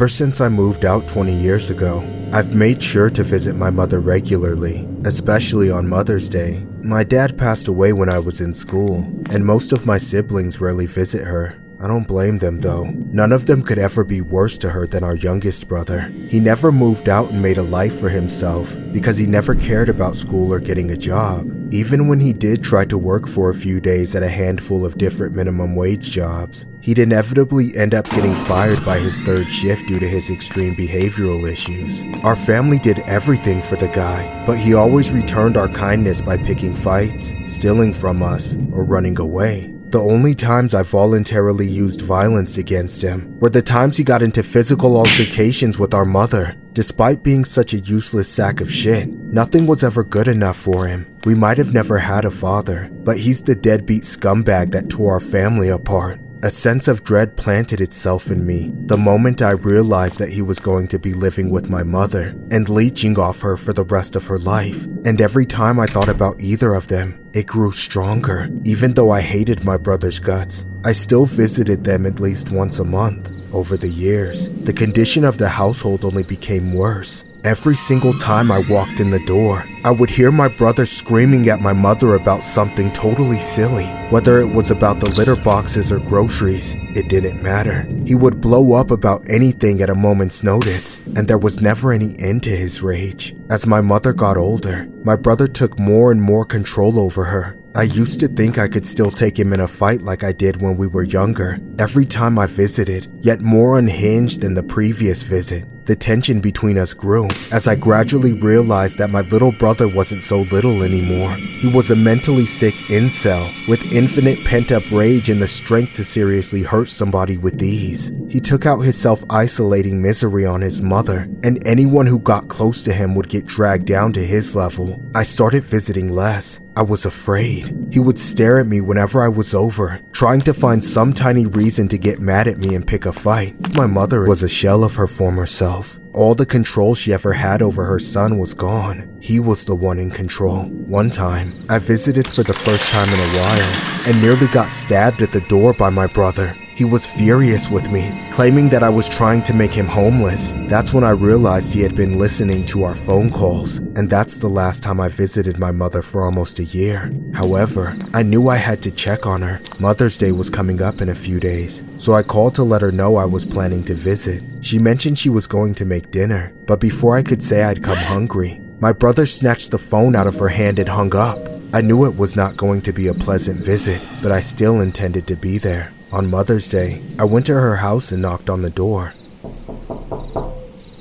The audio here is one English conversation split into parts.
Ever since I moved out 20 years ago, I've made sure to visit my mother regularly, especially on Mother's Day. My dad passed away when I was in school, and most of my siblings rarely visit her. I don't blame them though. None of them could ever be worse to her than our youngest brother. He never moved out and made a life for himself because he never cared about school or getting a job. Even when he did try to work for a few days at a handful of different minimum wage jobs, he'd inevitably end up getting fired by his third shift due to his extreme behavioral issues. Our family did everything for the guy, but he always returned our kindness by picking fights, stealing from us, or running away. The only times I voluntarily used violence against him were the times he got into physical altercations with our mother. Despite being such a useless sack of shit, nothing was ever good enough for him. We might have never had a father, but he's the deadbeat scumbag that tore our family apart. A sense of dread planted itself in me the moment I realized that he was going to be living with my mother and leeching off her for the rest of her life. And every time I thought about either of them, it grew stronger. Even though I hated my brother's guts, I still visited them at least once a month. Over the years, the condition of the household only became worse. Every single time I walked in the door, I would hear my brother screaming at my mother about something totally silly. Whether it was about the litter boxes or groceries, it didn't matter. He would blow up about anything at a moment's notice, and there was never any end to his rage. As my mother got older, my brother took more and more control over her. I used to think I could still take him in a fight like I did when we were younger, every time I visited, yet more unhinged than the previous visit. The tension between us grew as I gradually realized that my little brother wasn't so little anymore. He was a mentally sick incel with infinite pent-up rage and the strength to seriously hurt somebody with ease. He took out his self-isolating misery on his mother, and anyone who got close to him would get dragged down to his level. I started visiting less. I was afraid. He would stare at me whenever I was over, trying to find some tiny reason to get mad at me and pick a fight. My mother was a shell of her former self. All the control she ever had over her son was gone. He was the one in control. One time, I visited for the first time in a while and nearly got stabbed at the door by my brother. He was furious with me, claiming that I was trying to make him homeless. That's when I realized he had been listening to our phone calls, and that's the last time I visited my mother for almost a year. However, I knew I had to check on her. Mother's Day was coming up in a few days, so I called to let her know I was planning to visit. She mentioned she was going to make dinner, but before I could say I'd come hungry, my brother snatched the phone out of her hand and hung up. I knew it was not going to be a pleasant visit, but I still intended to be there. On Mother's Day, I went to her house and knocked on the door.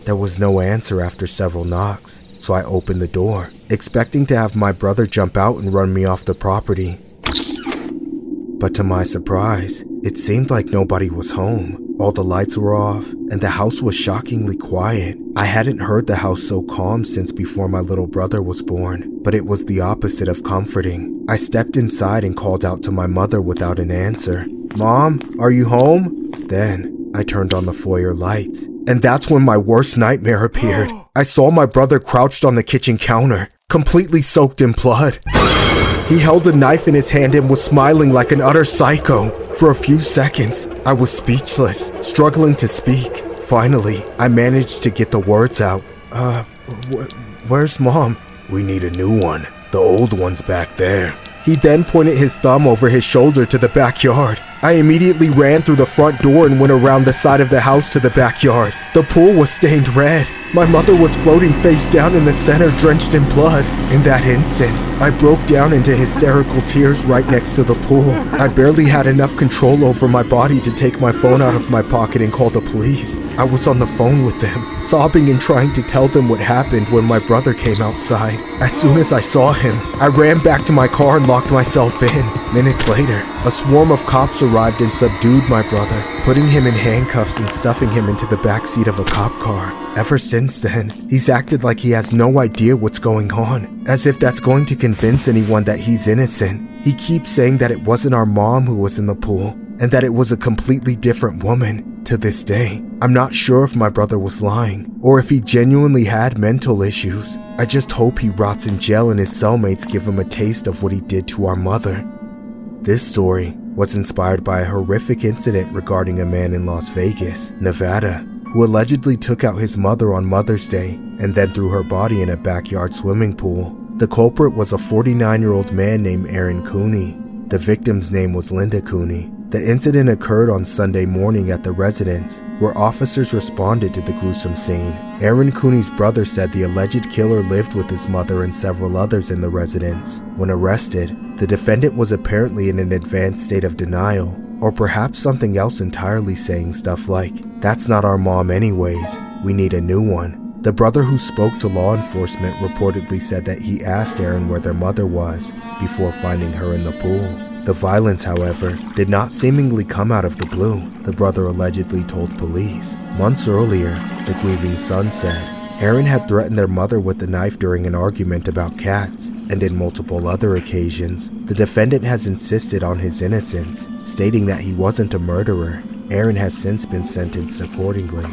There was no answer after several knocks, so I opened the door, expecting to have my brother jump out and run me off the property. But to my surprise, it seemed like nobody was home. All the lights were off, and the house was shockingly quiet. I hadn't heard the house so calm since before my little brother was born, but it was the opposite of comforting. I stepped inside and called out to my mother without an answer. "Mom, are you home?" Then, I turned on the foyer lights, and that's when my worst nightmare appeared. I saw my brother crouched on the kitchen counter, completely soaked in blood. He held a knife in his hand and was smiling like an utter psycho. For a few seconds, I was speechless, struggling to speak. Finally, I managed to get the words out. Where's Mom?" "We need a new one. The old one's back there." He then pointed his thumb over his shoulder to the backyard. I immediately ran through the front door and went around the side of the house to the backyard. The pool was stained red. My mother was floating face down in the center, drenched in blood. In that instant, I broke down into hysterical tears right next to the pool. I barely had enough control over my body to take my phone out of my pocket and call the police. I was on the phone with them, sobbing and trying to tell them what happened when my brother came outside. As soon as I saw him, I ran back to my car and locked myself in. Minutes later, a swarm of cops arrived and subdued my brother, putting him in handcuffs and stuffing him into the backseat of a cop car. Ever since then, he's acted like he has no idea what's going on, as if that's going to convince anyone that he's innocent. He keeps saying that it wasn't our mom who was in the pool, and that it was a completely different woman. To this day, I'm not sure if my brother was lying, or if he genuinely had mental issues. I just hope he rots in jail and his cellmates give him a taste of what he did to our mother. This story was inspired by a horrific incident regarding a man in Las Vegas, Nevada. who allegedly took out his mother on Mother's Day and then threw her body in a backyard swimming pool. The culprit was a 49-year-old man named Aaron Cooney. The victim's name was Linda Cooney. The incident occurred on Sunday morning at the residence, where officers responded to the gruesome scene. Aaron Cooney's brother said the alleged killer lived with his mother and several others in the residence. When arrested, the defendant was apparently in an advanced state of denial, or perhaps something else entirely, saying stuff like, "That's not our mom anyways, we need a new one." The brother who spoke to law enforcement reportedly said that he asked Aaron where their mother was before finding her in the pool. The violence, however, did not seemingly come out of the blue, the brother allegedly told police. Months earlier, the grieving son said, Aaron had threatened their mother with a knife during an argument about cats, and in multiple other occasions. The defendant has insisted on his innocence, stating that he wasn't a murderer. Aaron has since been sentenced accordingly.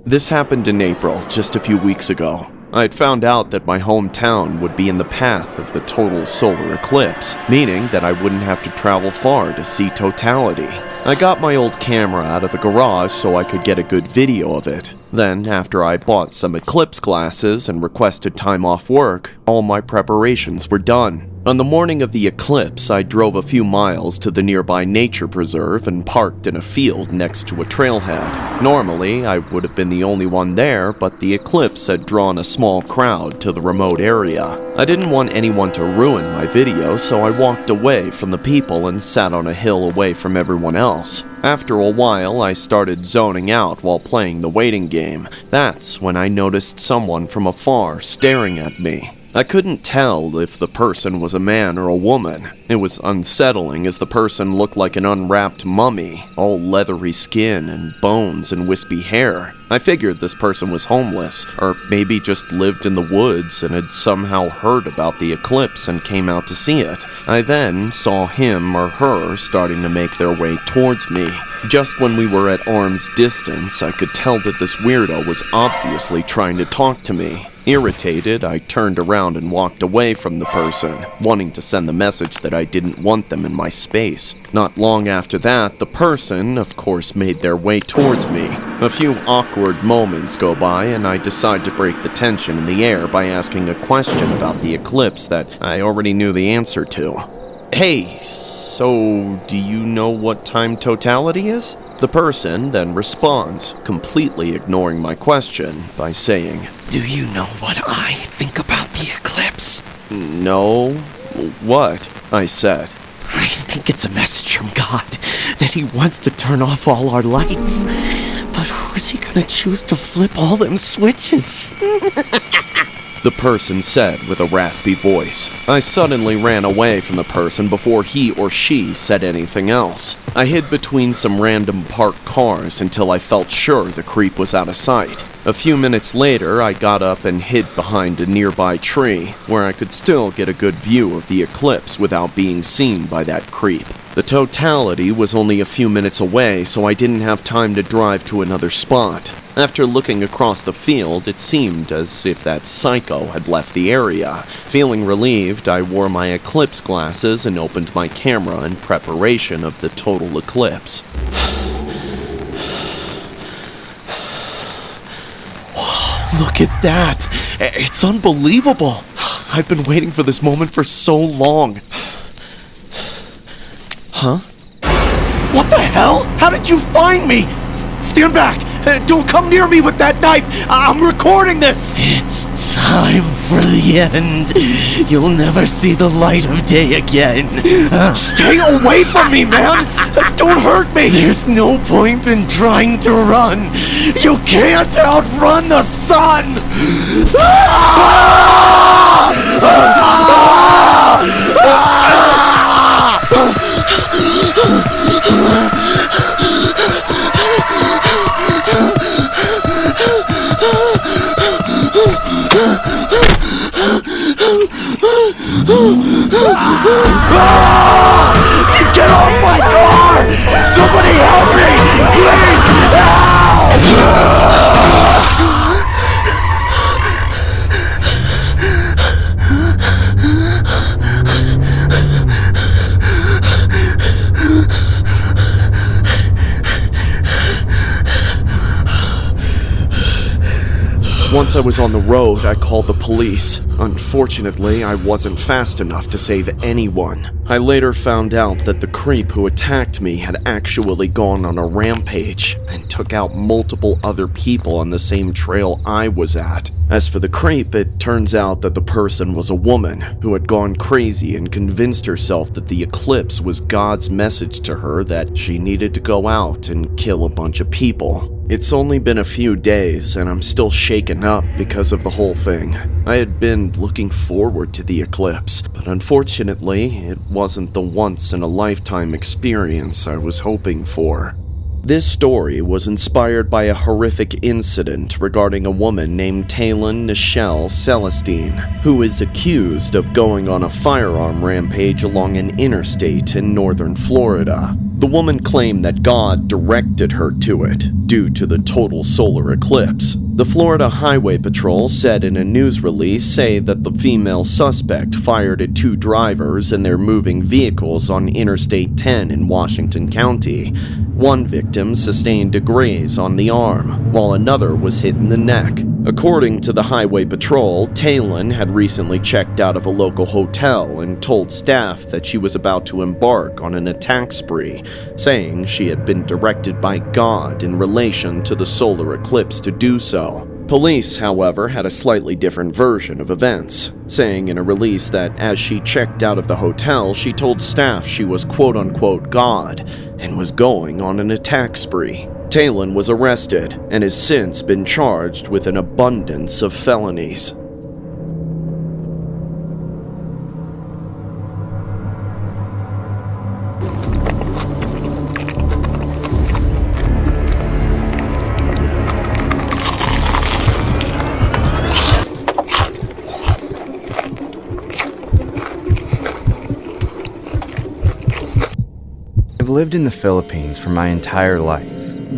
This happened in April, just a few weeks ago. I had found out that my hometown would be in the path of the total solar eclipse, meaning that I wouldn't have to travel far to see totality. I got my old camera out of the garage so I could get a good video of it. Then, after I bought some eclipse glasses and requested time off work, all my preparations were done. On the morning of the eclipse, I drove a few miles to the nearby nature preserve and parked in a field next to a trailhead. Normally, I would have been the only one there, but the eclipse had drawn a small crowd to the remote area. I didn't want anyone to ruin my video, so I walked away from the people and sat on a hill away from everyone else. After a while, I started zoning out while playing the waiting game. That's when I noticed someone from afar staring at me. I couldn't tell if the person was a man or a woman. It was unsettling as the person looked like an unwrapped mummy, all leathery skin and bones and wispy hair. I figured this person was homeless, or maybe just lived in the woods and had somehow heard about the eclipse and came out to see it. I then saw him or her starting to make their way towards me. Just when we were at arm's distance, I could tell that this weirdo was obviously trying to talk to me. Irritated, I turned around and walked away from the person, wanting to send the message that I didn't want them in my space. Not long after that, the person, of course, made their way towards me. A few awkward moments go by, and I decide to break the tension in the air by asking a question about the eclipse that I already knew the answer to. Hey, so do you know what time totality is? The person then responds, completely ignoring my question, by saying, Do you know what I think about the eclipse? No. What? I said. I think it's a message from God that he wants to turn off all our lights. But who's he gonna choose to flip all them switches? The person said with a raspy voice. I suddenly ran away from the person before he or she said anything else. I hid between some random parked cars until I felt sure the creep was out of sight. A few minutes later, I got up and hid behind a nearby tree, where I could still get a good view of the eclipse without being seen by that creep. The totality was only a few minutes away, so I didn't have time to drive to another spot. After looking across the field, it seemed as if that psycho had left the area. Feeling relieved, I wore my eclipse glasses and opened my camera in preparation of the total eclipse. Look at that! It's unbelievable! I've been waiting for this moment for so long. Huh? What the hell? How did you find me? Stand back! Don't come near me with that knife! I'm recording this! It's time for the end. You'll never see the light of day again. Stay away from me, man! Don't hurt me! There's no point in trying to run. You can't outrun the sun! Get off my car! Somebody help me! Once I was on the road, I called the police. Unfortunately, I wasn't fast enough to save anyone. I later found out that the creep who attacked me had actually gone on a rampage and took out multiple other people on the same trail I was at. As for the creep, it turns out that the person was a woman who had gone crazy and convinced herself that the eclipse was God's message to her that she needed to go out and kill a bunch of people. It's only been a few days and I'm still shaken up because of the whole thing. I had been looking forward to the eclipse, but unfortunately, it wasn't the once-in-a-lifetime experience I was hoping for. This story was inspired by a horrific incident regarding a woman named Talon Nichelle Celestine, who is accused of going on a firearm rampage along an interstate in northern Florida. The woman claimed that God directed her to it due to the total solar eclipse. The Florida Highway Patrol said in a news release that the female suspect fired at 2 drivers in their moving vehicles on Interstate 10 in Washington County. One victim sustained a graze on the arm, while another was hit in the neck. According to the Highway Patrol, Talon had recently checked out of a local hotel and told staff that she was about to embark on an attack spree, saying she had been directed by God in relation to the solar eclipse to do so. Police, however, had a slightly different version of events, saying in a release that as she checked out of the hotel, she told staff she was quote-unquote God and was going on an attack spree. Talon was arrested and has since been charged with an abundance of felonies. I've lived in the Philippines for my entire life.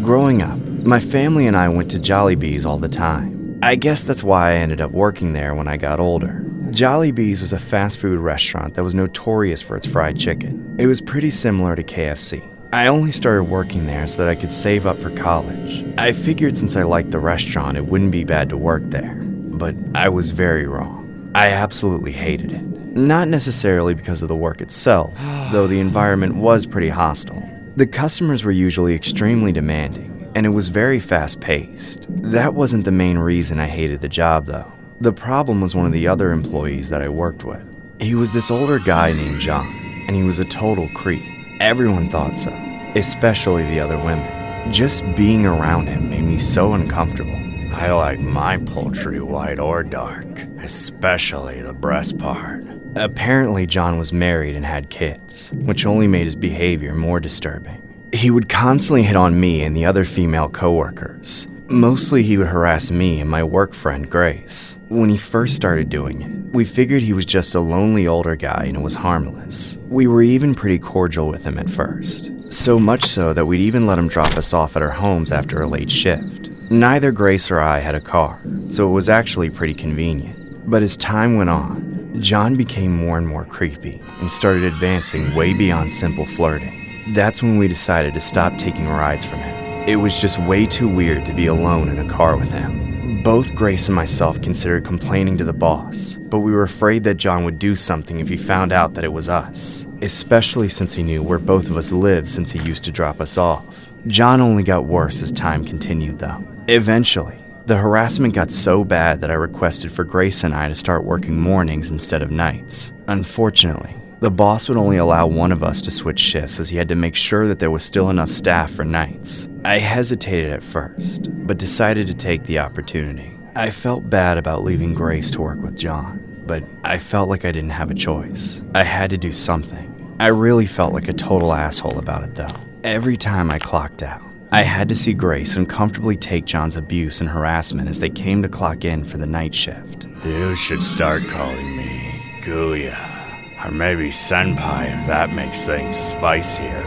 Growing up, my family and I went to Jollibee's all the time. I guess that's why I ended up working there when I got older. Jollibee's was a fast food restaurant that was notorious for its fried chicken. It was pretty similar to KFC. I only started working there so that I could save up for college. I figured since I liked the restaurant, it wouldn't be bad to work there. But I was very wrong. I absolutely hated it. Not necessarily because of the work itself, though the environment was pretty hostile. The customers were usually extremely demanding, and it was very fast-paced. That wasn't the main reason I hated the job, though. The problem was one of the other employees that I worked with. He was this older guy named John, and he was a total creep. Everyone thought so, especially the other women. Just being around him made me so uncomfortable. I like my poultry white or dark, especially the breast part. Apparently, John was married and had kids, which only made his behavior more disturbing. He would constantly hit on me and the other female coworkers. Mostly he would harass me and my work friend Grace. When he first started doing it, we figured he was just a lonely older guy and it was harmless. We were even pretty cordial with him at first. So much so that we'd even let him drop us off at our homes after a late shift. Neither Grace or I had a car, so it was actually pretty convenient. But as time went on, John became more and more creepy and started advancing way beyond simple flirting. That's when we decided to stop taking rides from him. It was just way too weird to be alone in a car with him. Both Grace and myself considered complaining to the boss, but we were afraid that John would do something if he found out that it was us, especially since he knew where both of us lived since he used to drop us off. John only got worse as time continued, though. Eventually, the harassment got so bad that I requested for Grace and I to start working mornings instead of nights. Unfortunately, the boss would only allow one of us to switch shifts as he had to make sure that there was still enough staff for nights. I hesitated at first, but decided to take the opportunity. I felt bad about leaving Grace to work with John, but I felt like I didn't have a choice. I had to do something. I really felt like a total asshole about it though. Every time I clocked out, I had to see Grace uncomfortably take John's abuse and harassment as they came to clock in for the night shift. You should start calling me Guya, or maybe Senpai if that makes things spicier.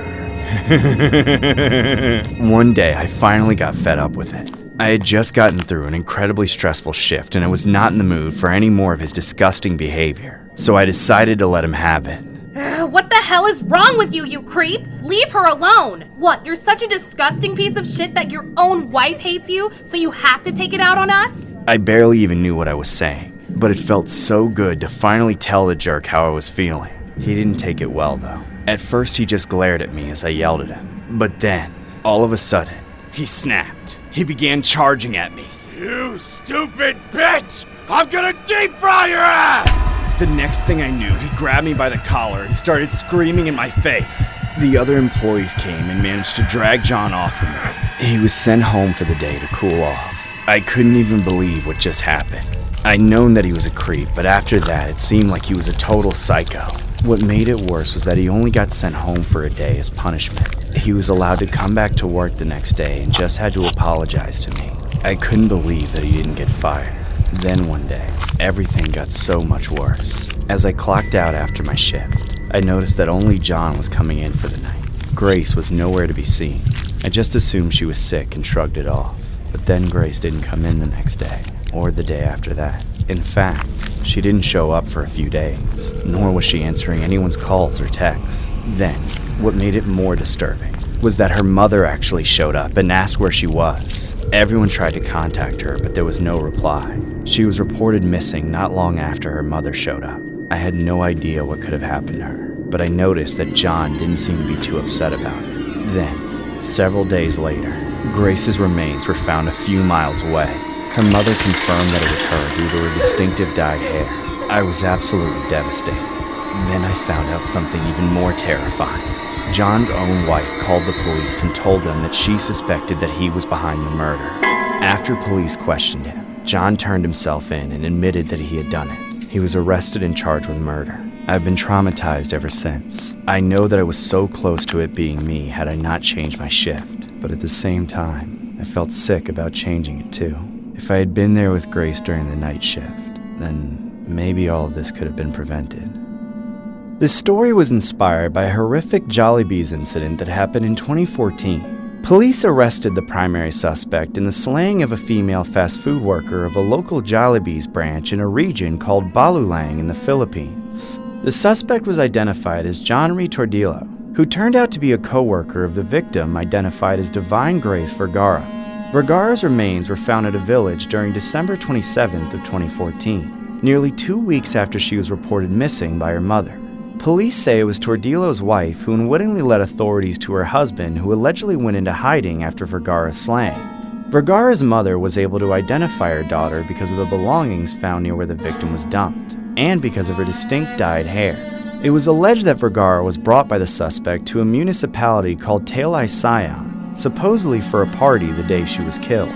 One day, I finally got fed up with it. I had just gotten through an incredibly stressful shift and I was not in the mood for any more of his disgusting behavior, so I decided to let him have it. What the hell is wrong with you, you creep? Leave her alone. What, you're such a disgusting piece of shit that your own wife hates you, so you have to take it out on us? I barely even knew what I was saying, but it felt so good to finally tell the jerk how I was feeling. He didn't take it well, though. At first, he just glared at me as I yelled at him. But then, all of a sudden, he snapped. He began charging at me. You stupid bitch! I'm gonna deep fry your ass! The next thing I knew, he grabbed me by the collar and started screaming in my face. The other employees came and managed to drag John off of me. He was sent home for the day to cool off. I couldn't even believe what just happened. I'd known that he was a creep, but after that, it seemed like he was a total psycho. What made it worse was that he only got sent home for a day as punishment. He was allowed to come back to work the next day and just had to apologize to me. I couldn't believe that he didn't get fired. Then one day, everything got so much worse. As I clocked out after my shift, I noticed that only John was coming in for the night. Grace was nowhere to be seen. I just assumed she was sick and shrugged it off. But then Grace didn't come in the next day, or the day after that. In fact, she didn't show up for a few days, nor was she answering anyone's calls or texts. Then, what made it more disturbing was that her mother actually showed up and asked where she was. Everyone tried to contact her, but there was no reply. She was reported missing not long after her mother showed up. I had no idea what could have happened to her, but I noticed that John didn't seem to be too upset about it. Then, several days later, Grace's remains were found a few miles away. Her mother confirmed that it was her due to her distinctive dyed hair. I was absolutely devastated. Then I found out something even more terrifying. John's own wife called the police and told them that she suspected that he was behind the murder. After police questioned him, John turned himself in and admitted that he had done it. He was arrested and charged with murder. I've been traumatized ever since. I know that I was so close to it being me had I not changed my shift, but at the same time, I felt sick about changing it too. If I had been there with Grace during the night shift, then maybe all of this could have been prevented. This story was inspired by a horrific Jollibees incident that happened in 2014. Police arrested the primary suspect in the slaying of a female fast food worker of a local Jollibees branch in a region called Balulang in the Philippines. The suspect was identified as John Tordillo, who turned out to be a co-worker of the victim identified as Divine Grace Vergara. Vergara's remains were found at a village during December 27th of 2014, nearly 2 weeks after she was reported missing by her mother. Police say it was Tordillo's wife who unwittingly led authorities to her husband, who allegedly went into hiding after Vergara's slaying. Vergara's mother was able to identify her daughter because of the belongings found near where the victim was dumped, and because of her distinct dyed hair. It was alleged that Vergara was brought by the suspect to a municipality called Talay Sayan, supposedly for a party the day she was killed.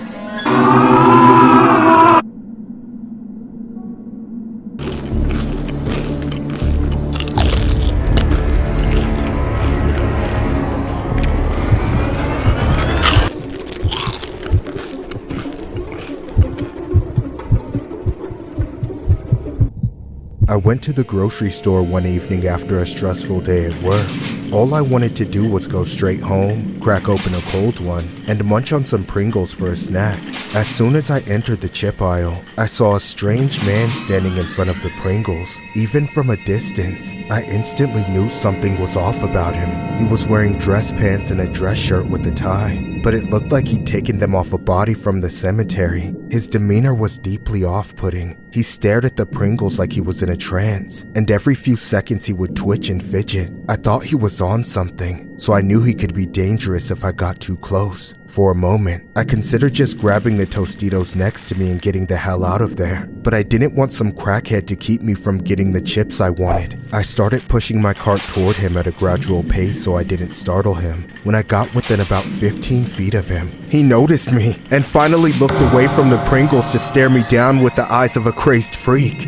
I went to the grocery store one evening after a stressful day at work. All I wanted to do was go straight home, crack open a cold one, and munch on some Pringles for a snack. As soon as I entered the chip aisle, I saw a strange man standing in front of the Pringles. Even from a distance, I instantly knew something was off about him. He was wearing dress pants and a dress shirt with a tie, but it looked like he'd taken them off a body from the cemetery. His demeanor was deeply off-putting. He stared at the Pringles like he was in a trance, and every few seconds he would twitch and fidget. I thought he was on something, so I knew he could be dangerous if I got too close. For a moment, I considered just grabbing the Tostitos next to me and getting the hell out of there, but I didn't want some crackhead to keep me from getting the chips I wanted. I started pushing my cart toward him at a gradual pace so I didn't startle him. When I got within about 15 feet of him, he noticed me and finally looked away from the Pringles to stare me down with the eyes of a crazed freak.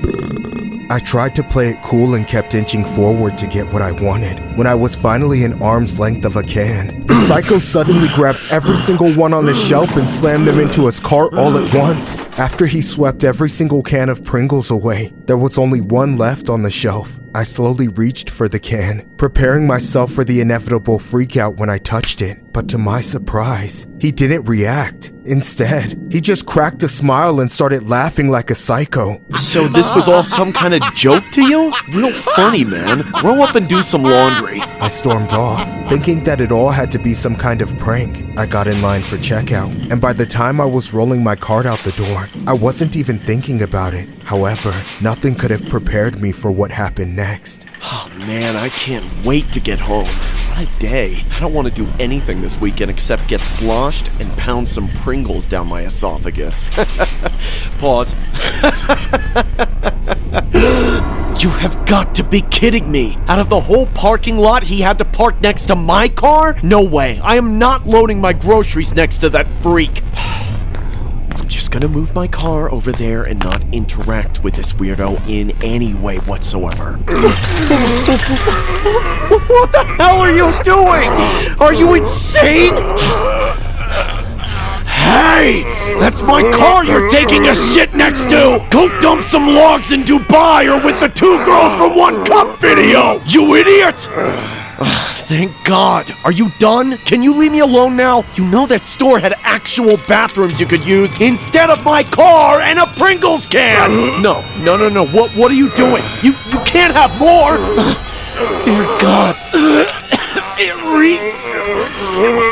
I tried to play it cool and kept inching forward to get what I wanted. When I was finally an arm's length of a can, The psycho suddenly grabbed every single one on the shelf and slammed them into his cart all at once. After he swept every single can of Pringles away, there was only one left on the shelf. I slowly reached for the can, preparing myself for the inevitable freakout when I touched it. But to my surprise, he didn't react. Instead, he just cracked a smile and started laughing like a psycho. So this was all some kind of joke to you? Real funny, man. Grow up and do some laundry. I stormed off, thinking that it all had to be some kind of prank. I got in line for checkout, and by the time I was rolling my cart out the door, I wasn't even thinking about it. However, nothing could have prepared me for what happened next. Oh man, I can't wait to get home. What a day. I don't want to do anything this weekend except get sloshed and pound some Pringles down my esophagus. Pause. You have got to be kidding me. Out of the whole parking lot, he had to park next to my car? No way. I am not loading my groceries next to that freak. I'm just gonna move my car over there and not interact with this weirdo in any way whatsoever. What the hell are you doing? Are you insane? Hey! That's my car you're taking a shit next to! Go dump some logs in Dubai or with the 2 girls from One Cup video! You idiot! Thank God. Are you done? Can you leave me alone now? You know that store had actual bathrooms you could use instead of my car and a Pringles can! No. What are you doing? You can't have more! Dear God. It reeks.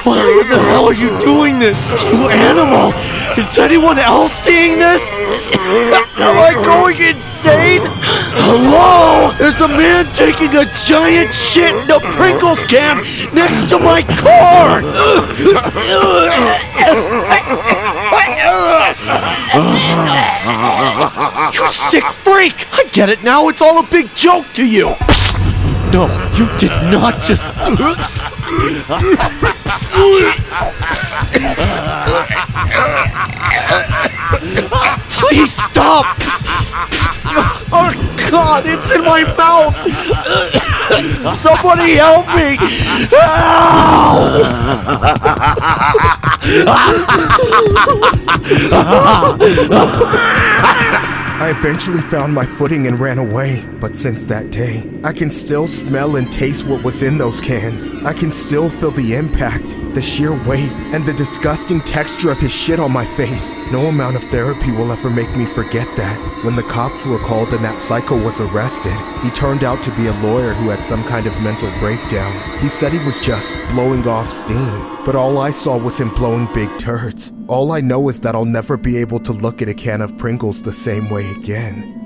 Why the hell are you doing this? You animal! Is anyone else seeing this? Am I going insane? Hello? There's a man taking a giant shit in a Pringles can next to my car! You sick freak! I get it now, it's all a big joke to you! No, you did not just... Please stop! Oh God, it's in my mouth! Somebody help me! I eventually found my footing and ran away, but since that day, I can still smell and taste what was in those cans. I can still feel the impact, the sheer weight, and the disgusting texture of his shit on my face. No amount of therapy will ever make me forget that. When the cops were called and that psycho was arrested, he turned out to be a lawyer who had some kind of mental breakdown. He said he was just blowing off steam, but all I saw was him blowing big turds. All I know is that I'll never be able to look at a can of Pringles the same way again.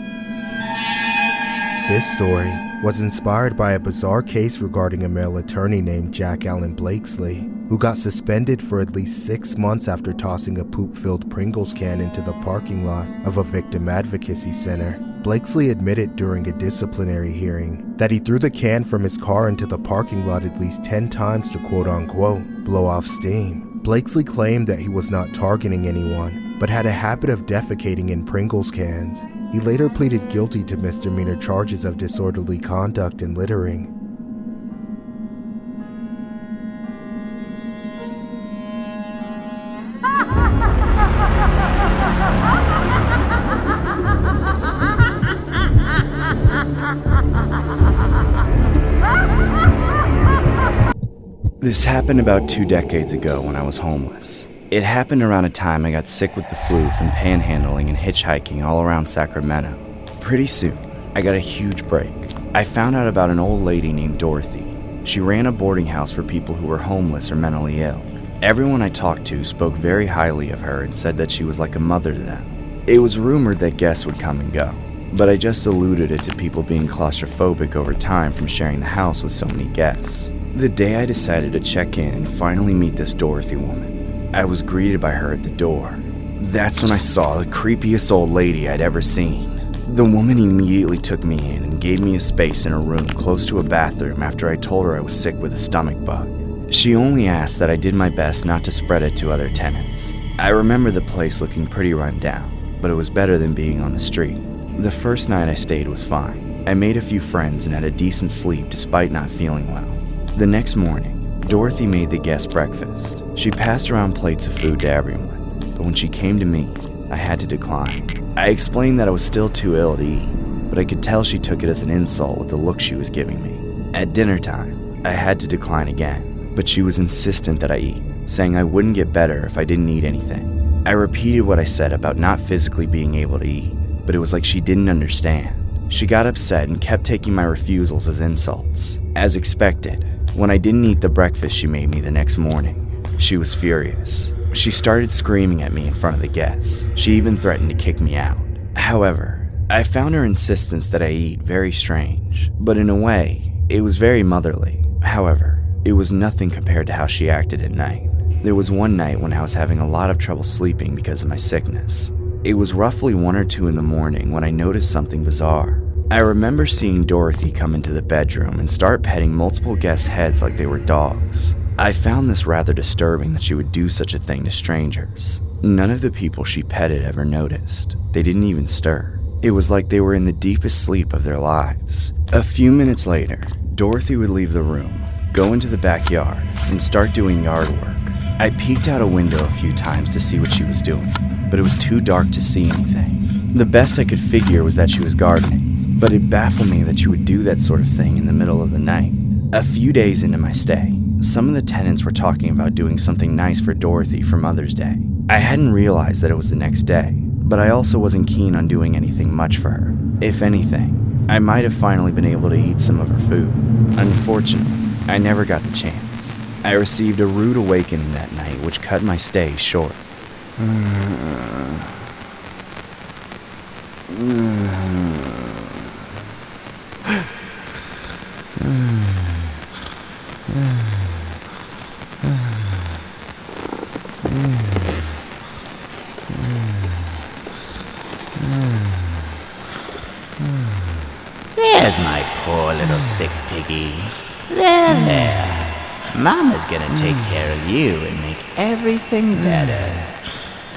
This story was inspired by a bizarre case regarding a male attorney named Jack Allen Blakesley, who got suspended for at least 6 months after tossing a poop-filled Pringles can into the parking lot of a victim advocacy center. Blakesley admitted during a disciplinary hearing that he threw the can from his car into the parking lot at least 10 times to quote-unquote blow off steam. Blakesley claimed that he was not targeting anyone, but had a habit of defecating in Pringles cans. He later pleaded guilty to misdemeanor charges of disorderly conduct and littering. This happened about 2 decades ago when I was homeless. It happened around a time I got sick with the flu from panhandling and hitchhiking all around Sacramento. Pretty soon, I got a huge break. I found out about an old lady named Dorothy. She ran a boarding house for people who were homeless or mentally ill. Everyone I talked to spoke very highly of her and said that she was like a mother to them. It was rumored that guests would come and go, but I just alluded it to people being claustrophobic over time from sharing the house with so many guests. The day I decided to check in and finally meet this Dorothy woman, I was greeted by her at the door. That's when I saw the creepiest old lady I'd ever seen. The woman immediately took me in and gave me a space in a room close to a bathroom after I told her I was sick with a stomach bug. She only asked that I did my best not to spread it to other tenants. I remember the place looking pretty run down, but it was better than being on the street. The first night I stayed was fine. I made a few friends and had a decent sleep despite not feeling well. The next morning, Dorothy made the guest breakfast. She passed around plates of food to everyone, but when she came to me, I had to decline. I explained that I was still too ill to eat, but I could tell she took it as an insult with the look she was giving me. At dinner time, I had to decline again, but she was insistent that I eat, saying I wouldn't get better if I didn't eat anything. I repeated what I said about not physically being able to eat, but it was like she didn't understand. She got upset and kept taking my refusals as insults. As expected, when I didn't eat the breakfast she made me the next morning, she was furious. She started screaming at me in front of the guests. She even threatened to kick me out. However, I found her insistence that I eat very strange, but in a way, it was very motherly. However, it was nothing compared to how she acted at night. There was one night when I was having a lot of trouble sleeping because of my sickness. It was roughly 1 or 2 in the morning when I noticed something bizarre. I remember seeing Dorothy come into the bedroom and start petting multiple guests' heads like they were dogs. I found this rather disturbing that she would do such a thing to strangers. None of the people she petted ever noticed. They didn't even stir. It was like they were in the deepest sleep of their lives. A few minutes later, Dorothy would leave the room, go into the backyard, and start doing yard work. I peeked out a window a few times to see what she was doing, but it was too dark to see anything. The best I could figure was that she was gardening, but it baffled me that she would do that sort of thing in the middle of the night. A few days into my stay, some of the tenants were talking about doing something nice for Dorothy for Mother's Day. I hadn't realized that it was the next day, but I also wasn't keen on doing anything much for her. If anything, I might have finally been able to eat some of her food. Unfortunately, I never got the chance. I received a rude awakening that night which cut my stay short. There's my poor little sick piggy. There. Mama's gonna take care of you and make everything better.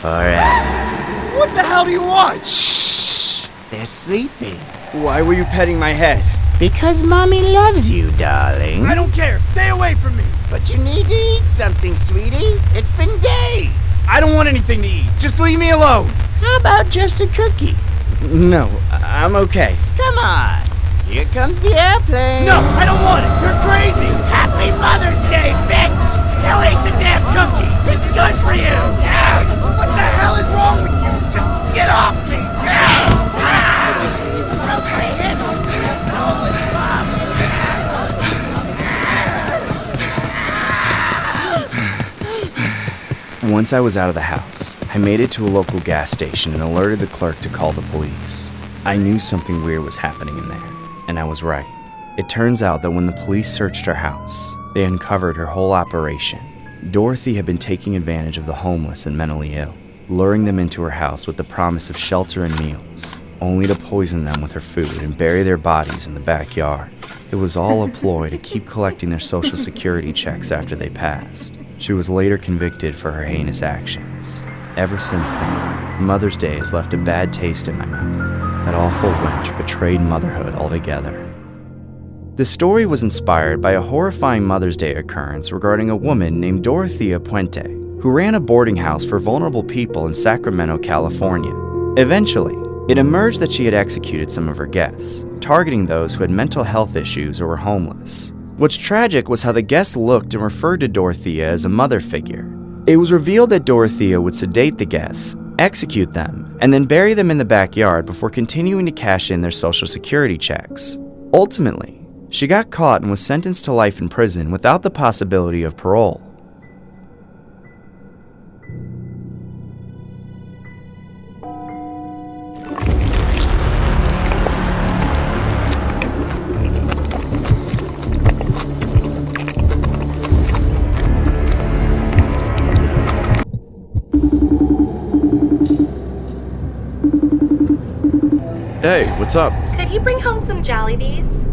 Forever. What the hell do you want? Shh! They're sleeping. Why were you petting my head? Because Mommy loves you, darling. I don't care. Stay away from me. But you need to eat something, sweetie. It's been days. I don't want anything to eat. Just leave me alone. How about just a cookie? No, I'm okay. Come on. Here comes the airplane. No, I don't want it. You're crazy. Happy Mother's Day, bitch! Now eat the damn cookie. It's good for you. What the hell is wrong with you? Just get off me. Once I was out of the house, I made it to a local gas station and alerted the clerk to call the police. I knew something weird was happening in there, and I was right. It turns out that when the police searched her house, they uncovered her whole operation. Dorothy had been taking advantage of the homeless and mentally ill, luring them into her house with the promise of shelter and meals, only to poison them with her food and bury their bodies in the backyard. It was all a ploy to keep collecting their social security checks after they passed. She was later convicted for her heinous actions. Ever since then, Mother's Day has left a bad taste in my mouth. That awful wench betrayed motherhood altogether. The story was inspired by a horrifying Mother's Day occurrence regarding a woman named Dorothea Puente, who ran a boarding house for vulnerable people in Sacramento, California. Eventually, it emerged that she had executed some of her guests, targeting those who had mental health issues or were homeless. What's tragic was how the guests looked and referred to Dorothea as a mother figure. It was revealed that Dorothea would sedate the guests, execute them, and then bury them in the backyard before continuing to cash in their social security checks. Ultimately, she got caught and was sentenced to life in prison without the possibility of parole. Hey, what's up? Could you bring home some Jollibees?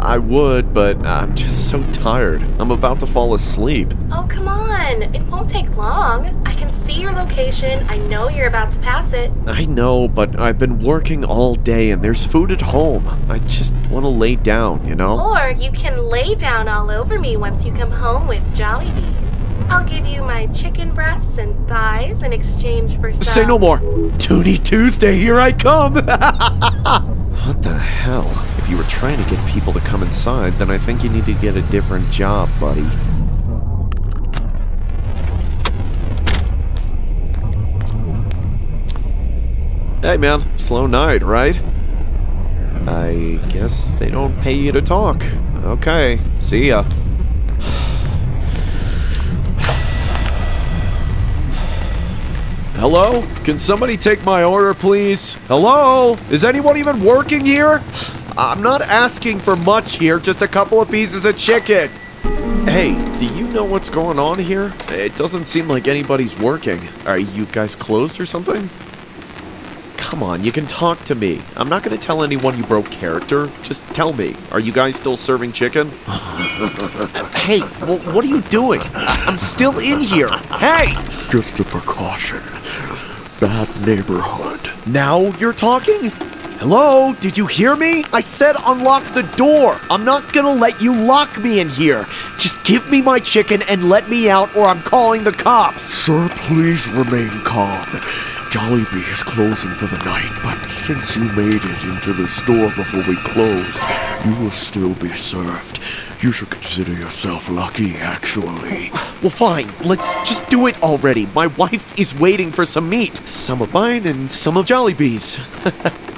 I would, but I'm just so tired. I'm about to fall asleep. Oh, come on. It won't take long. I can see your location. I know you're about to pass it. I know, but I've been working all day and there's food at home. I just want to lay down, you know? Or you can lay down all over me once you come home with Jollibees. I'll give you my chicken breasts and thighs in exchange for some... Say no more. Toonie Tuesday, here I come. What the hell? If you were trying to get people to come inside, then I think you need to get a different job, buddy. Hey man, slow night, right? I guess they don't pay you to talk. Okay, see ya. Hello? Can somebody take my order, please? Hello? Is anyone even working here? I'm not asking for much here, just a couple of pieces of chicken. Hey, do you know what's going on here? It doesn't seem like anybody's working. Are you guys closed or something? Come on, you can talk to me. I'm not gonna tell anyone you broke character. Just tell me. Are you guys still serving chicken? Hey, what are you doing? I'm still in here. Hey! Just a precaution. Bad neighborhood. Now you're talking? Hello? Did you hear me? I said unlock the door. I'm not gonna let you lock me in here. Just give me my chicken and let me out or I'm calling the cops. Sir, please remain calm. Jollibee is closing for the night, but since you made it into the store before we closed, you will still be served. You should consider yourself lucky, actually. Well, fine. Let's just do it already. My wife is waiting for some meat. Some of mine and some of Jollibee's.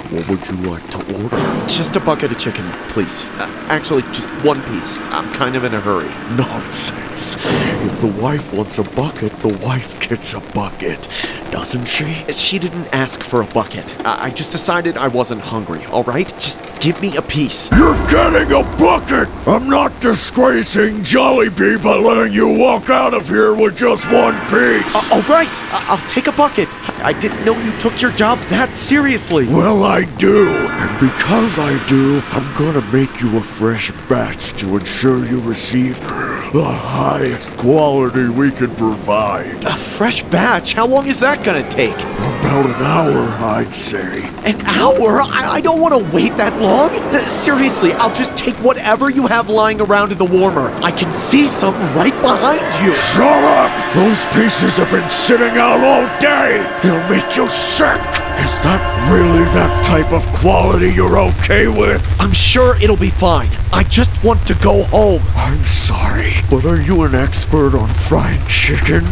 What would you like to order? Just a bucket of chicken, please. Actually, just one piece. I'm kind of in a hurry. Nonsense. If the wife wants a bucket, the wife gets a bucket. Doesn't she? She didn't ask for a bucket. I just decided I wasn't hungry, alright? Just give me a piece. You're getting a bucket! I'm not disgracing Jollibee by letting you walk out of here with just one piece! Alright, I'll take a bucket. I didn't know you took your job that seriously. Well, I do. And because I do, I'm gonna make you a fresh batch to ensure you receive the highest quality we can provide. A fresh batch? How long is that gonna take? About an hour, I'd say. An hour? I don't want to wait that long. Seriously, I'll just take whatever you have lying around in the warmer. I can see some right behind you. Shut up! Those pieces have been sitting out all day. They'll make you sick. Is that really that type of quality you're okay with? I'm sure it'll be fine. I just want to go home. I'm sorry, but are you an expert on fried chicken?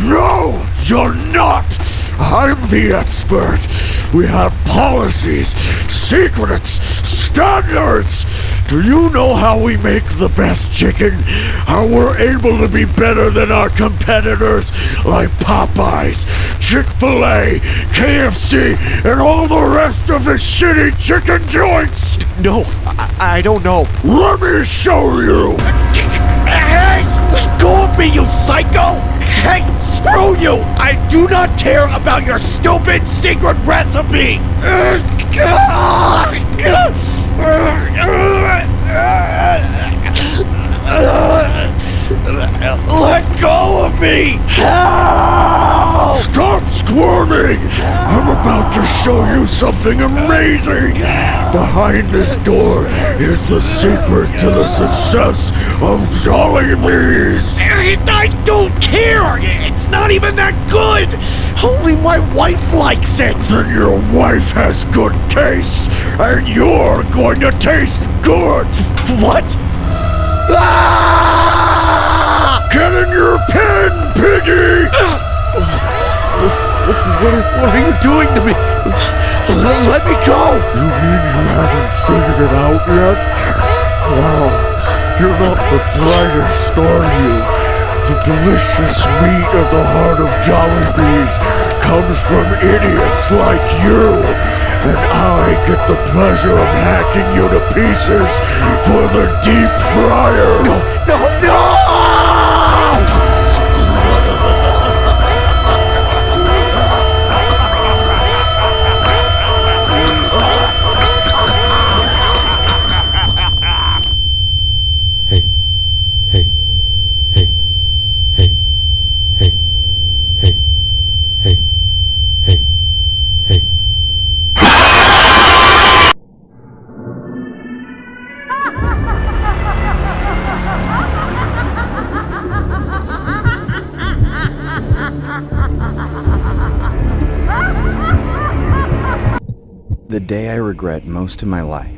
No, you're not! I'm the expert! We have policies, secrets, standards! Do you know how we make the best chicken? How we're able to be better than our competitors like Popeyes, Chick-fil-A, KFC, and all the rest of the shitty chicken joints? No, I don't know. Let me show you! Hey, let go of me, you psycho! Hey, screw you! I do not care about your stupid secret recipe! Let go of me! Help! Stop squirming! I'm about to show you something amazing! Behind this door is the secret to the success of Jollibees! I don't care! It's not even that good! Only my wife likes it! Then your wife has good taste, and you're going to taste good! What? Ah! Get in your pen, piggy! What are you doing to me? Let me go! You mean you haven't figured it out yet? Wow, you're not the brightest, are you? The delicious meat of the heart of Jollibees comes from idiots like you. And I get the pleasure of hacking you to pieces for the deep fryer. No! day I regret most in my life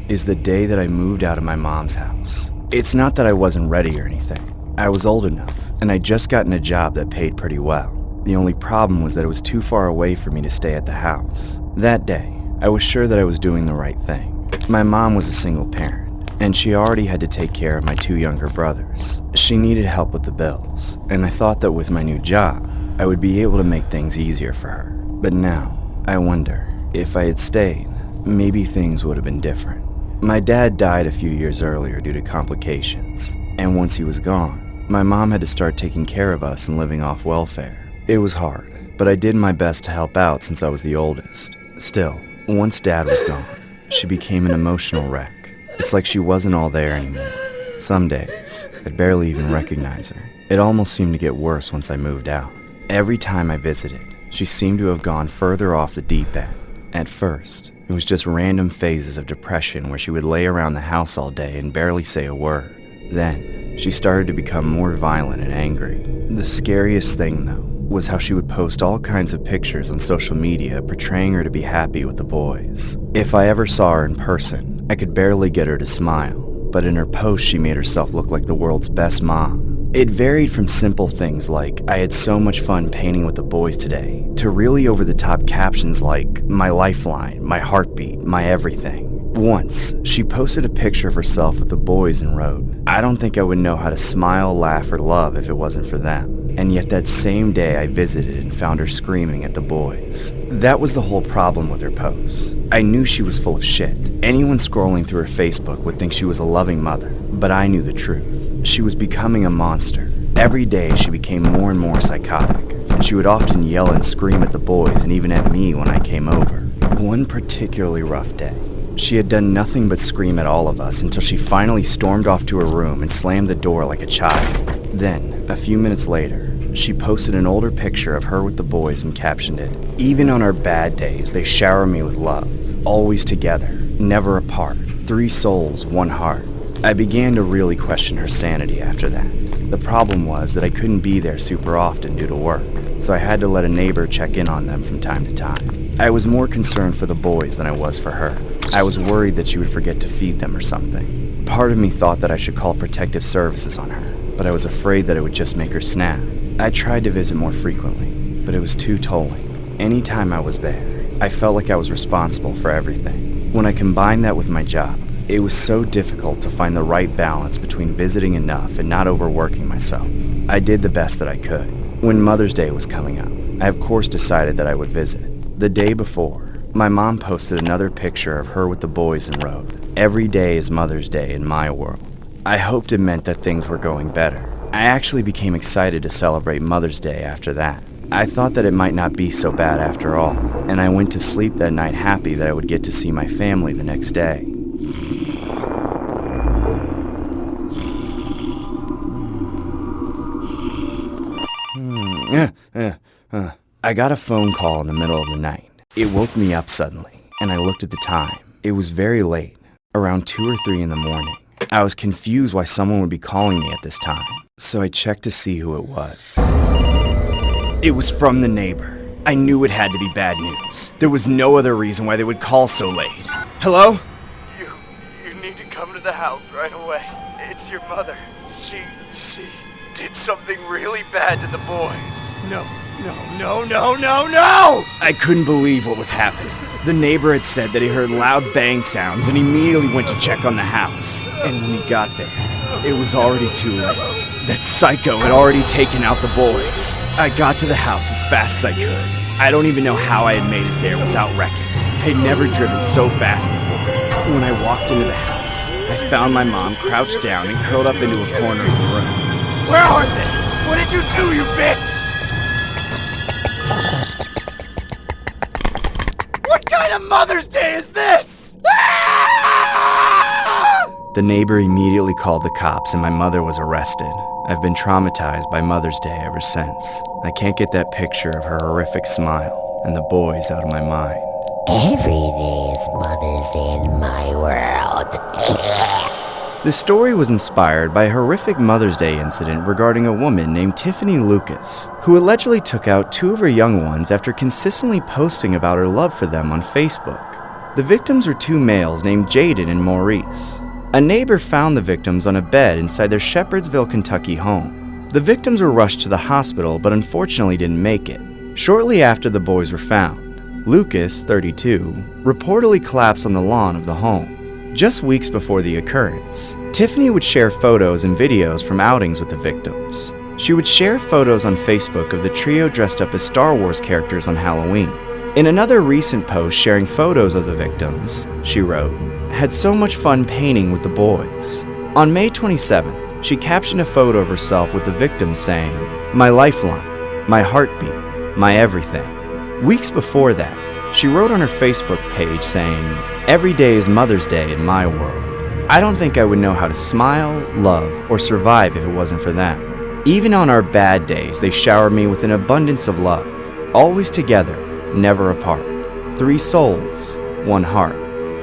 is the day that I moved out of my mom's house. It's not that I wasn't ready or anything. I was old enough, and I'd just gotten a job that paid pretty well. The only problem was that it was too far away for me to stay at the house. That day, I was sure that I was doing the right thing. My mom was a single parent, and she already had to take care of my 2 younger brothers. She needed help with the bills, and I thought that with my new job, I would be able to make things easier for her. But now, I wonder, if I had stayed, maybe things would have been different. My dad died a few years earlier due to complications, and once he was gone, my mom had to start taking care of us and living off welfare. It was hard, but I did my best to help out since I was the oldest. Still, once Dad was gone, she became an emotional wreck. It's like she wasn't all there anymore. Some days, I'd barely even recognize her. It almost seemed to get worse once I moved out. Every time I visited, she seemed to have gone further off the deep end. At first, it was just random phases of depression where she would lay around the house all day and barely say a word. Then, she started to become more violent and angry. The scariest thing, though, was how she would post all kinds of pictures on social media portraying her to be happy with the boys. If I ever saw her in person, I could barely get her to smile, but in her posts she made herself look like the world's best mom. It varied from simple things like, "I had so much fun painting with the boys today," to really over-the-top captions like, "My lifeline, my heartbeat, my everything." Once, she posted a picture of herself with the boys and wrote, "I don't think I would know how to smile, laugh, or love if it wasn't for them." And yet that same day I visited and found her screaming at the boys. That was the whole problem with her posts. I knew she was full of shit. Anyone scrolling through her Facebook would think she was a loving mother, but I knew the truth. She was becoming a monster. Every day she became more and more psychotic, and she would often yell and scream at the boys and even at me when I came over. One particularly rough day, she had done nothing but scream at all of us until she finally stormed off to her room and slammed the door like a child. Then, a few minutes later, she posted an older picture of her with the boys and captioned it, "Even on our bad days, they shower me with love. Always together, never apart. 3 souls, 1 heart." I began to really question her sanity after that. The problem was that I couldn't be there super often due to work, so I had to let a neighbor check in on them from time to time. I was more concerned for the boys than I was for her. I was worried that she would forget to feed them or something. Part of me thought that I should call protective services on her, but I was afraid that it would just make her snap. I tried to visit more frequently, but it was too tolling. Anytime I was there, I felt like I was responsible for everything. When I combined that with my job, it was so difficult to find the right balance between visiting enough and not overworking myself. I did the best that I could. When Mother's Day was coming up, I of course decided that I would visit. The day before, my mom posted another picture of her with the boys and wrote, "Every day is Mother's Day in my world." I hoped it meant that things were going better. I actually became excited to celebrate Mother's Day after that. I thought that it might not be so bad after all, and I went to sleep that night happy that I would get to see my family the next day. I got a phone call in the middle of the night. It woke me up suddenly, and I looked at the time. It was very late, around 2 or 3 in the morning. I was confused why someone would be calling me at this time, so I checked to see who it was. It was from the neighbor. I knew it had to be bad news. There was no other reason why they would call so late. Hello? You need to come to the house right away. It's your mother. She did something really bad to the boys. No. I couldn't believe what was happening. The neighbor had said that he heard loud bang sounds and immediately went to check on the house. And when he got there, it was already too late. That psycho had already taken out the boys. I got to the house as fast as I could. I don't even know how I had made it there without wrecking. I had never driven so fast before. When I walked into the house, I found my mom crouched down and curled up into a corner of the room. Where are they? What did you do, you bitch? What kind of Mother's Day is this? The neighbor immediately called the cops and my mother was arrested. I've been traumatized by Mother's Day ever since. I can't get that picture of her horrific smile and the boys out of my mind. Every day is Mother's Day in my world. The story was inspired by a horrific Mother's Day incident regarding a woman named Tiffany Lucas, who allegedly took out 2 of her young ones after consistently posting about her love for them on Facebook. The victims were two males named Jaden and Maurice. A neighbor found the victims on a bed inside their Shepherdsville, Kentucky home. The victims were rushed to the hospital but unfortunately didn't make it. Shortly after the boys were found, Lucas, 32, reportedly collapsed on the lawn of the home. Just weeks before the occurrence, Tiffany would share photos and videos from outings with the victims. She would share photos on Facebook of the trio dressed up as Star Wars characters on Halloween. In another recent post sharing photos of the victims, she wrote, "Had so much fun painting with the boys." On May 27th, she captioned a photo of herself with the victims saying, "My lifeline, my heartbeat, my everything." Weeks before that, she wrote on her Facebook page saying, "Every day is Mother's Day in my world. I don't think I would know how to smile, love, or survive if it wasn't for them. Even on our bad days, they shower me with an abundance of love. Always together, never apart. 3 souls, 1 heart."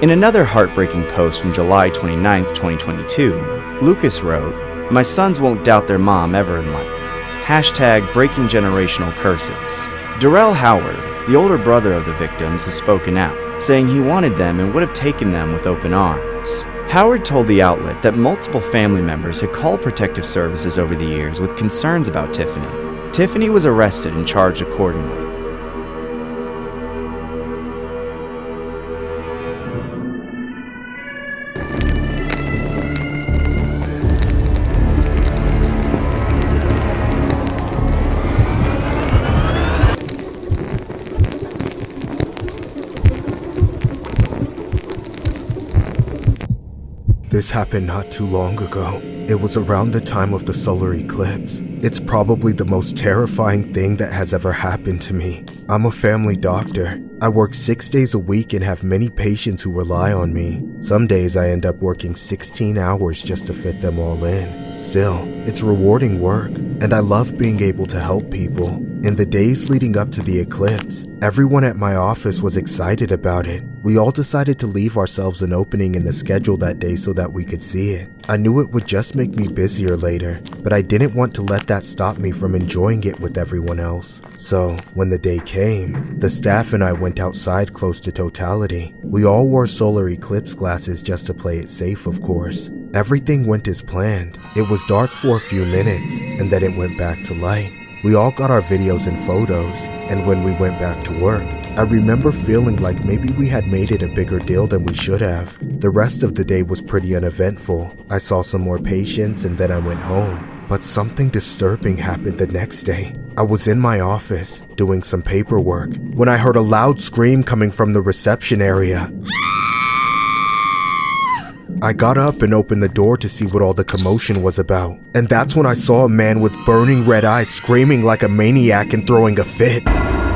In another heartbreaking post from July 29th, 2022, Lucas wrote, "My sons won't doubt their mom ever in life. Hashtag breaking generational curses." Darrell Howard, the older brother of the victims, has spoken out, saying he wanted them and would have taken them with open arms. Howard told the outlet that multiple family members had called protective services over the years with concerns about Tiffany. Tiffany was arrested and charged accordingly. This happened not too long ago. It was around the time of the solar eclipse. It's probably the most terrifying thing that has ever happened to me. I'm a family doctor. I work 6 days a week and have many patients who rely on me. Some days I end up working 16 hours just to fit them all in. Still, it's rewarding work, and I love being able to help people. In the days leading up to the eclipse, everyone at my office was excited about it. We all decided to leave ourselves an opening in the schedule that day so that we could see it. I knew it would just make me busier later, but I didn't want to let that stop me from enjoying it with everyone else. So, when the day came, the staff and I went outside close to totality. We all wore solar eclipse glasses just to play it safe, of course. Everything went as planned. It was dark for a few minutes, and then it went back to light. We all got our videos and photos, and when we went back to work, I remember feeling like maybe we had made it a bigger deal than we should have. The rest of the day was pretty uneventful. I saw some more patients and then I went home. But something disturbing happened the next day. I was in my office, doing some paperwork, when I heard a loud scream coming from the reception area. I got up and opened the door to see what all the commotion was about. And that's when I saw a man with burning red eyes screaming like a maniac and throwing a fit.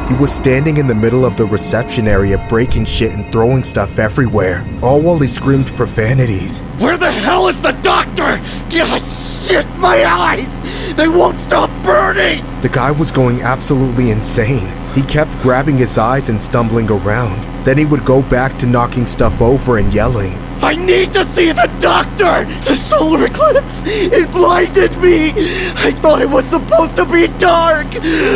He was standing in the middle of the reception area breaking shit and throwing stuff everywhere, all while he screamed profanities. Where the hell is the doctor? God, shit, my eyes! They won't stop burning! The guy was going absolutely insane. He kept grabbing his eyes and stumbling around. Then he would go back to knocking stuff over and yelling. I need to see the doctor! The solar eclipse! It blinded me! I thought it was supposed to be dark!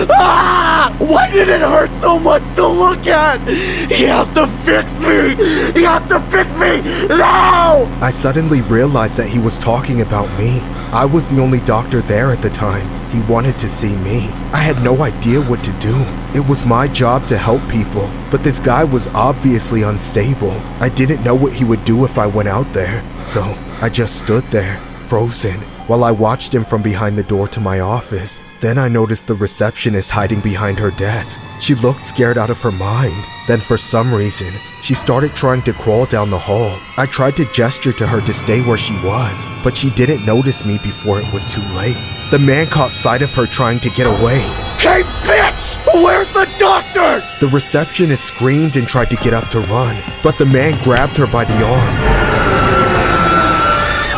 Ah! Why did it hurt so much to look at? He has to fix me! He has to fix me! Now! I suddenly realized that he was talking about me. I was the only doctor there at the time. He wanted to see me. I had no idea what to do. It was my job to help people, but this guy was obviously unstable. I didn't know what he would do if I went out there, so I just stood there, frozen, while I watched him from behind the door to my office. Then I noticed the receptionist hiding behind her desk. She looked scared out of her mind. Then for some reason, she started trying to crawl down the hall. I tried to gesture to her to stay where she was, but she didn't notice me before it was too late. The man caught sight of her trying to get away. Hey, bitch! Where's the doctor? The receptionist screamed and tried to get up to run, but the man grabbed her by the arm.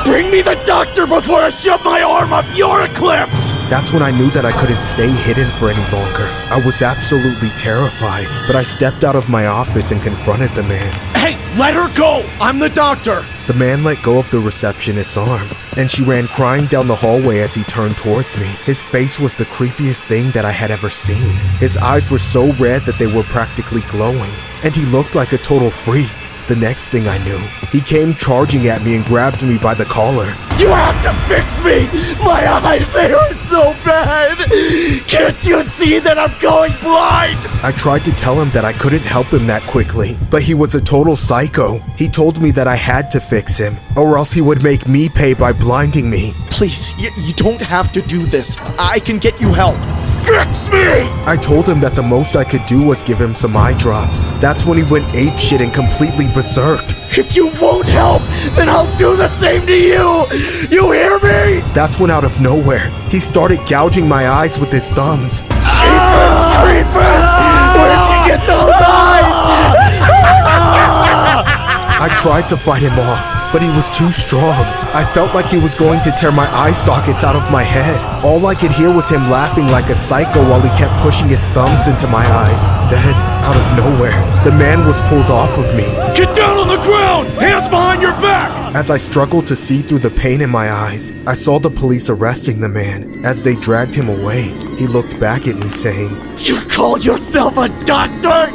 Bring me the doctor before I shove my arm up your eclipse! That's when I knew that I couldn't stay hidden for any longer. I was absolutely terrified, but I stepped out of my office and confronted the man. Hey, let her go! I'm the doctor! The man let go of the receptionist's arm, and she ran crying down the hallway as he turned towards me. His face was the creepiest thing that I had ever seen. His eyes were so red that they were practically glowing, and he looked like a total freak. The next thing I knew, he came charging at me and grabbed me by the collar. You have to fix me! My eyes, they hurt so bad! Can't you see that I'm going blind? I tried to tell him that I couldn't help him that quickly, but he was a total psycho. He told me that I had to fix him, or else he would make me pay by blinding me. Please, you don't have to do this. I can get you help. Fix me! I told him that the most I could do was give him some eye drops. That's when he went apeshit and completely berserk. If you won't help, then I'll do the same to you! You hear me? That's when out of nowhere, he started gouging my eyes with his thumbs. Jeepers creepers! Where'd you get those eyes? I tried to fight him off, but he was too strong. I felt like he was going to tear my eye sockets out of my head. All I could hear was him laughing like a psycho while he kept pushing his thumbs into my eyes. Then, out of nowhere, the man was pulled off of me. Get down on the ground! Hands behind your back! As I struggled to see through the pain in my eyes, I saw the police arresting the man. As they dragged him away, he looked back at me saying, You call yourself a doctor?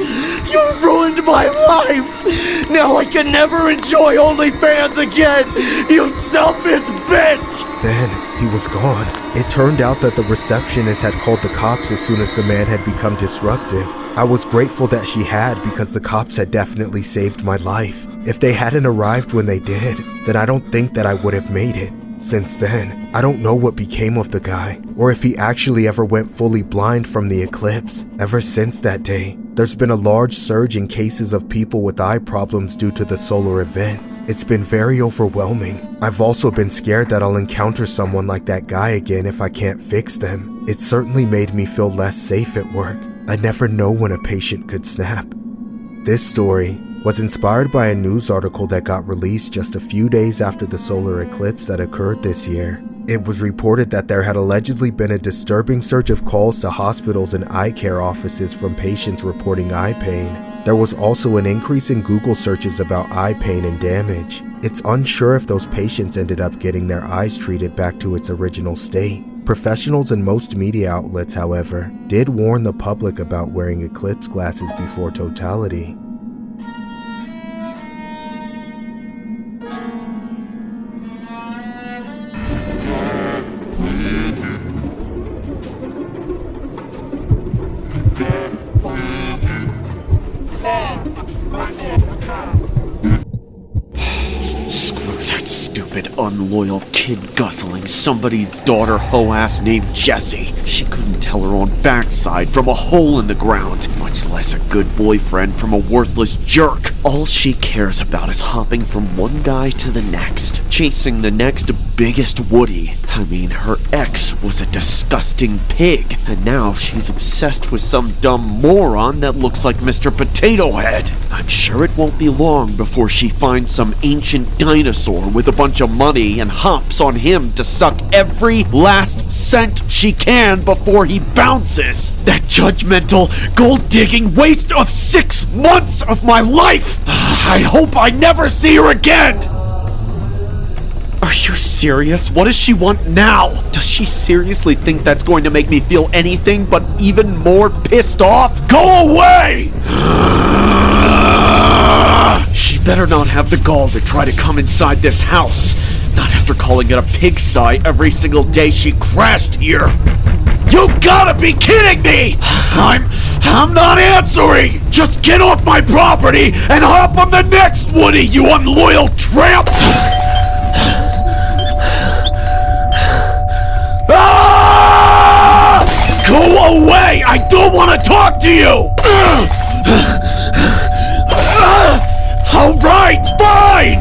You ruined my life! Now I can never enjoy OnlyFans again! You selfish bitch! Then, he was gone. It turned out that the receptionist had called the cops as soon as the man had become disruptive. I was grateful that she had because the cops had definitely saved my life. If they hadn't arrived when they did, then I don't think that I would have made it. Since then, I don't know what became of the guy, or if he actually ever went fully blind from the eclipse. Ever since that day, there's been a large surge in cases of people with eye problems due to the solar event. It's been very overwhelming. I've also been scared that I'll encounter someone like that guy again if I can't fix them. It certainly made me feel less safe at work. I never know when a patient could snap. This story was inspired by a news article that got released just a few days after the solar eclipse that occurred this year. It was reported that there had allegedly been a disturbing surge of calls to hospitals and eye care offices from patients reporting eye pain. There was also an increase in Google searches about eye pain and damage. It's unsure if those patients ended up getting their eyes treated back to its original state. Professionals and most media outlets, however, did warn the public about wearing eclipse glasses before totality. Unloyal kid guzzling somebody's daughter hoe-ass named Jessie. She couldn't tell her own backside from a hole in the ground, much less a good boyfriend from a worthless jerk. All she cares about is hopping from one guy to the next, chasing the next biggest Woody. I mean, her ex was a disgusting pig, and now she's obsessed with some dumb moron that looks like Mr. Potato Head. I'm sure it won't be long before she finds some ancient dinosaur with a bunch of money and hops on him to suck every last cent she can before he bounces. That judgmental, gold-digging waste of 6 months of my life! I hope I never see her again! Are you serious? What does she want now? Does she seriously think that's going to make me feel anything but even more pissed off? Go away! She better not have the gall to try to come inside this house. Not after calling it a pigsty every single day she crashed here. You gotta be kidding me! I'm not answering! Just get off my property and hop on the next Woody, you unloyal tramp! Ah! Go away! I don't want to talk to you! Alright, fine!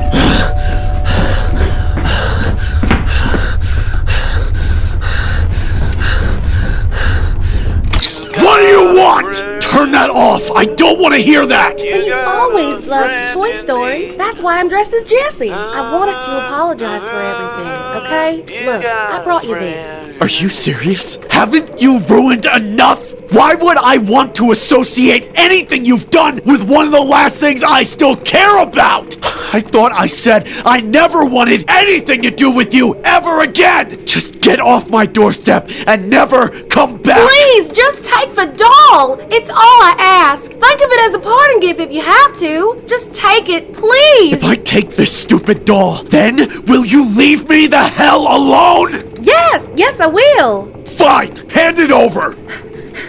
What do you want? Turn that off! I don't want to hear that! Well, you always loved Toy Story. That's why I'm dressed as Jessie. I wanted to apologize for everything, okay? Look, I brought you this. Are you serious? Haven't you ruined enough Why would I want to associate anything you've done with one of the last things I still care about? I thought I said I never wanted anything to do with you ever again. Just get off my doorstep and never come back. Please, just take the doll. It's all I ask. Think of it as a parting gift if you have to. Just take it, please. If I take this stupid doll, then will you leave me the hell alone? Yes, I will. Fine, hand it over.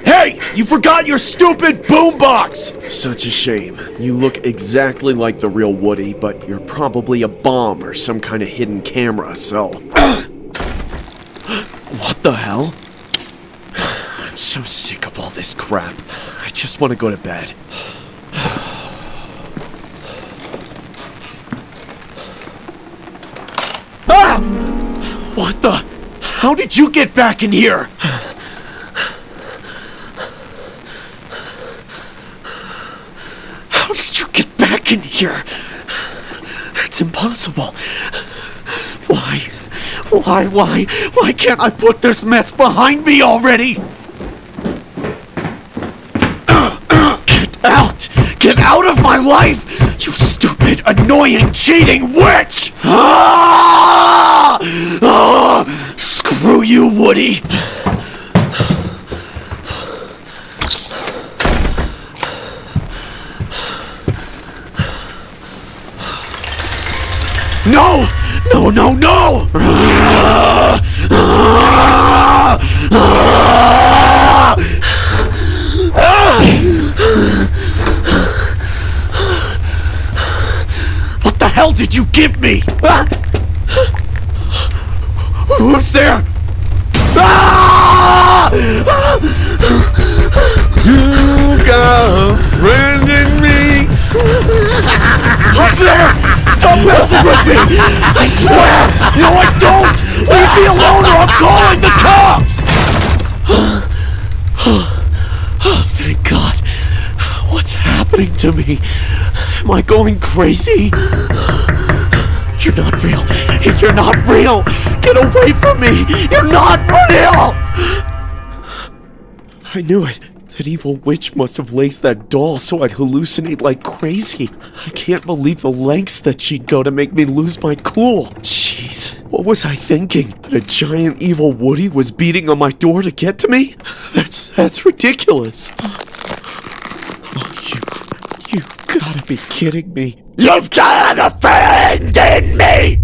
Hey, you forgot your stupid boombox! Such a shame. You look exactly like the real Woody, but you're probably a bomb or some kind of hidden camera, so... What the hell? I'm so sick of all this crap. I just want to go to bed. Ah! What the? How did you get back in here? How did you get back in here? It's impossible. Why can't I put this mess behind me already? Get out! Get out of my life! You stupid, annoying, cheating witch! Screw you, Woody! No! No, no, no! What the hell did you give me? Who's there? You got a friend in me! Who's there? Stop messing with me! I swear! No, I don't! Leave me alone or I'm calling the cops! Oh, thank God. What's happening to me? Am I going crazy? You're not real. You're not real! Get away from me! You're not real! I knew it. That evil witch must have laced that doll so I'd hallucinate like crazy. I can't believe the lengths that she'd go to make me lose my cool. Jeez, what was I thinking? That a giant evil Woody was beating on my door to get to me? That's ridiculous. Oh, you gotta be kidding me. You've got a friend in me!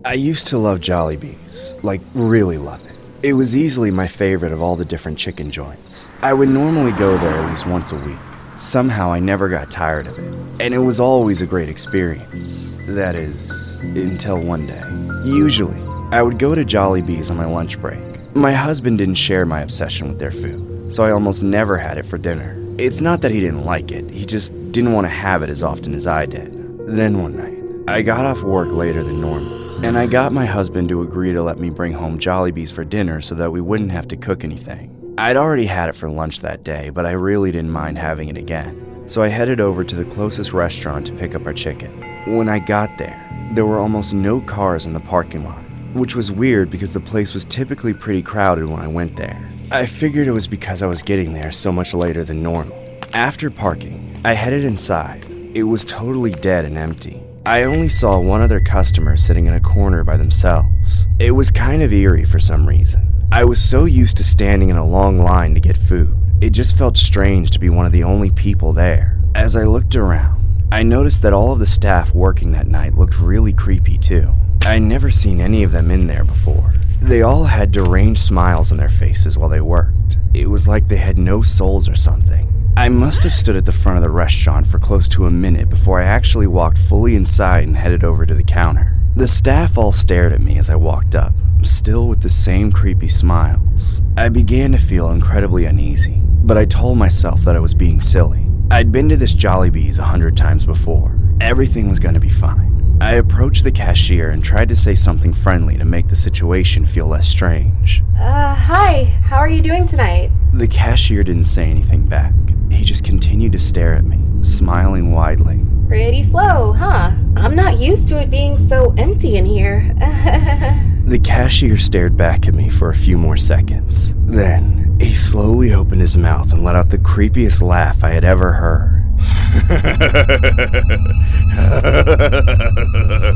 I used to love Jollibee's, like really love it. It was easily my favorite of all the different chicken joints. I would normally go there at least once a week. Somehow I never got tired of it, and it was always a great experience. That is, until one day. Usually, I would go to Jollibee's on my lunch break. My husband didn't share my obsession with their food, so I almost never had it for dinner. It's not that he didn't like it, he just didn't want to have it as often as I did. Then one night, I got off work later than normal, and I got my husband to agree to let me bring home Jollibee's for dinner so that we wouldn't have to cook anything. I'd already had it for lunch that day, but I really didn't mind having it again. So I headed over to the closest restaurant to pick up our chicken. When I got there were almost no cars in the parking lot, which was weird because the place was typically pretty crowded when I went there. I figured it was because I was getting there so much later than normal. After parking, I headed inside. It was totally dead and empty. I only saw one other customer sitting in a corner by themselves. It was kind of eerie for some reason. I was so used to standing in a long line to get food. It just felt strange to be one of the only people there. As I looked around, I noticed that all of the staff working that night looked really creepy too. I'd never seen any of them in there before. They all had deranged smiles on their faces while they worked. It was like they had no souls or something. I must have stood at the front of the restaurant for close to a minute before I actually walked fully inside and headed over to the counter. The staff all stared at me as I walked up, still with the same creepy smiles. I began to feel incredibly uneasy, but I told myself that I was being silly. I'd been to this Jollibee's 100 times before. Everything was going to be fine. I approached the cashier and tried to say something friendly to make the situation feel less strange. Hi, how are you doing tonight? The cashier didn't say anything back. He just continued to stare at me, smiling widely. Pretty slow, huh? I'm not used to it being so empty in here. The cashier stared back at me for a few more seconds. Then, he slowly opened his mouth and let out the creepiest laugh I had ever heard.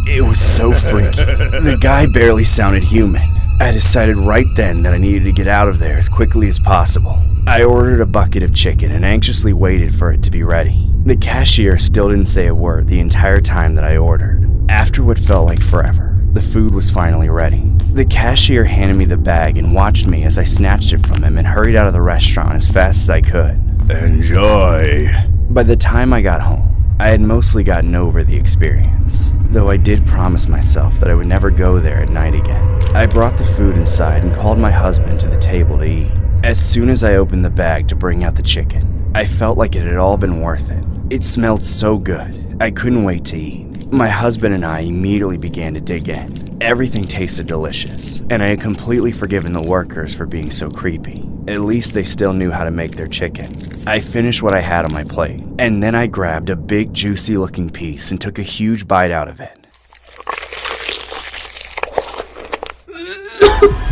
It was so freaky. The guy barely sounded human. I decided right then that I needed to get out of there as quickly as possible. I ordered a bucket of chicken and anxiously waited for it to be ready. The cashier still didn't say a word the entire time that I ordered. After what felt like forever, the food was finally ready. The cashier handed me the bag and watched me as I snatched it from him and hurried out of the restaurant as fast as I could. Enjoy. By the time I got home, I had mostly gotten over the experience, though I did promise myself that I would never go there at night again. I brought the food inside and called my husband to the table to eat. As soon as I opened the bag to bring out the chicken, I felt like it had all been worth it. It smelled so good, I couldn't wait to eat. My husband and I immediately began to dig in. Everything tasted delicious, and I had completely forgiven the workers for being so creepy. At least they still knew how to make their chicken. I finished what I had on my plate, and then I grabbed a big juicy looking piece and took a huge bite out of it.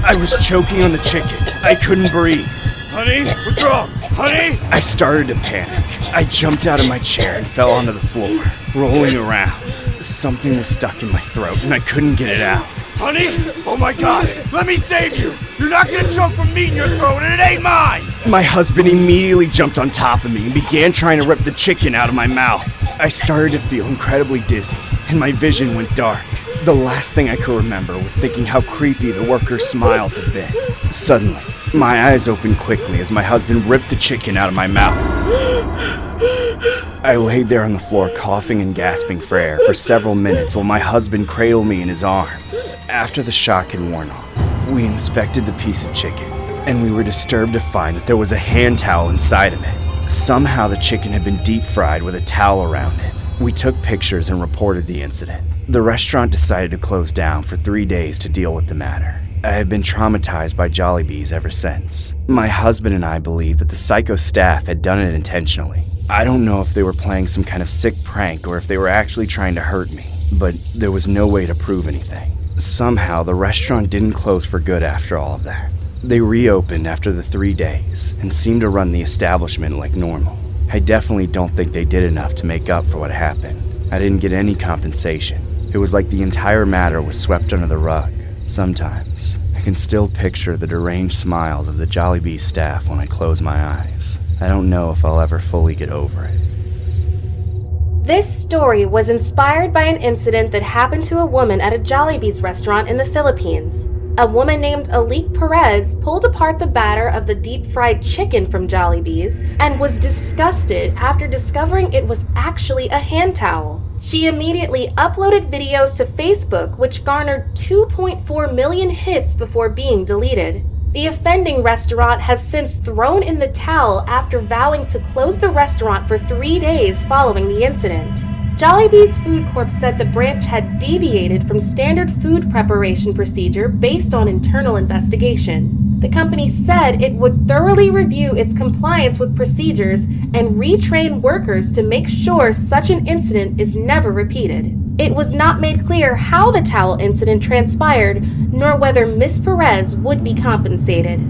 I was choking on the chicken. I couldn't breathe. Honey, what's wrong? Honey? I started to panic. I jumped out of my chair and fell onto the floor, rolling around. Something was stuck in my throat and I couldn't get it out. Honey? Oh my God, let me save you. You're not gonna choke from meat in your throat and it ain't mine. My husband immediately jumped on top of me and began trying to rip the chicken out of my mouth. I started to feel incredibly dizzy and my vision went dark. The last thing I could remember was thinking how creepy the workers' smiles had been. Suddenly, my eyes opened quickly as my husband ripped the chicken out of my mouth. I laid there on the floor coughing and gasping for air for several minutes while my husband cradled me in his arms. After the shock had worn off, we inspected the piece of chicken, and we were disturbed to find that there was a hand towel inside of it. Somehow the chicken had been deep fried with a towel around it. We took pictures and reported the incident. The restaurant decided to close down for 3 days to deal with the matter. I have been traumatized by Jollibees ever since. My husband and I believe that the psycho staff had done it intentionally. I don't know if they were playing some kind of sick prank or if they were actually trying to hurt me, but there was no way to prove anything. Somehow, the restaurant didn't close for good after all of that. They reopened after the 3 days and seemed to run the establishment like normal. I definitely don't think they did enough to make up for what happened. I didn't get any compensation. It was like the entire matter was swept under the rug. Sometimes, I can still picture the deranged smiles of the Jollibee staff when I close my eyes. I don't know if I'll ever fully get over it. This story was inspired by an incident that happened to a woman at a Jollibee's restaurant in the Philippines. A woman named Alique Perez pulled apart the batter of the deep-fried chicken from Jollibee's and was disgusted after discovering it was actually a hand towel. She immediately uploaded videos to Facebook, which garnered 2.4 million hits before being deleted. The offending restaurant has since thrown in the towel after vowing to close the restaurant for 3 days following the incident. Jollibee's Food Corp said the branch had deviated from standard food preparation procedure based on internal investigation. The company said it would thoroughly review its compliance with procedures and retrain workers to make sure such an incident is never repeated. It was not made clear how the towel incident transpired, nor whether Ms. Perez would be compensated.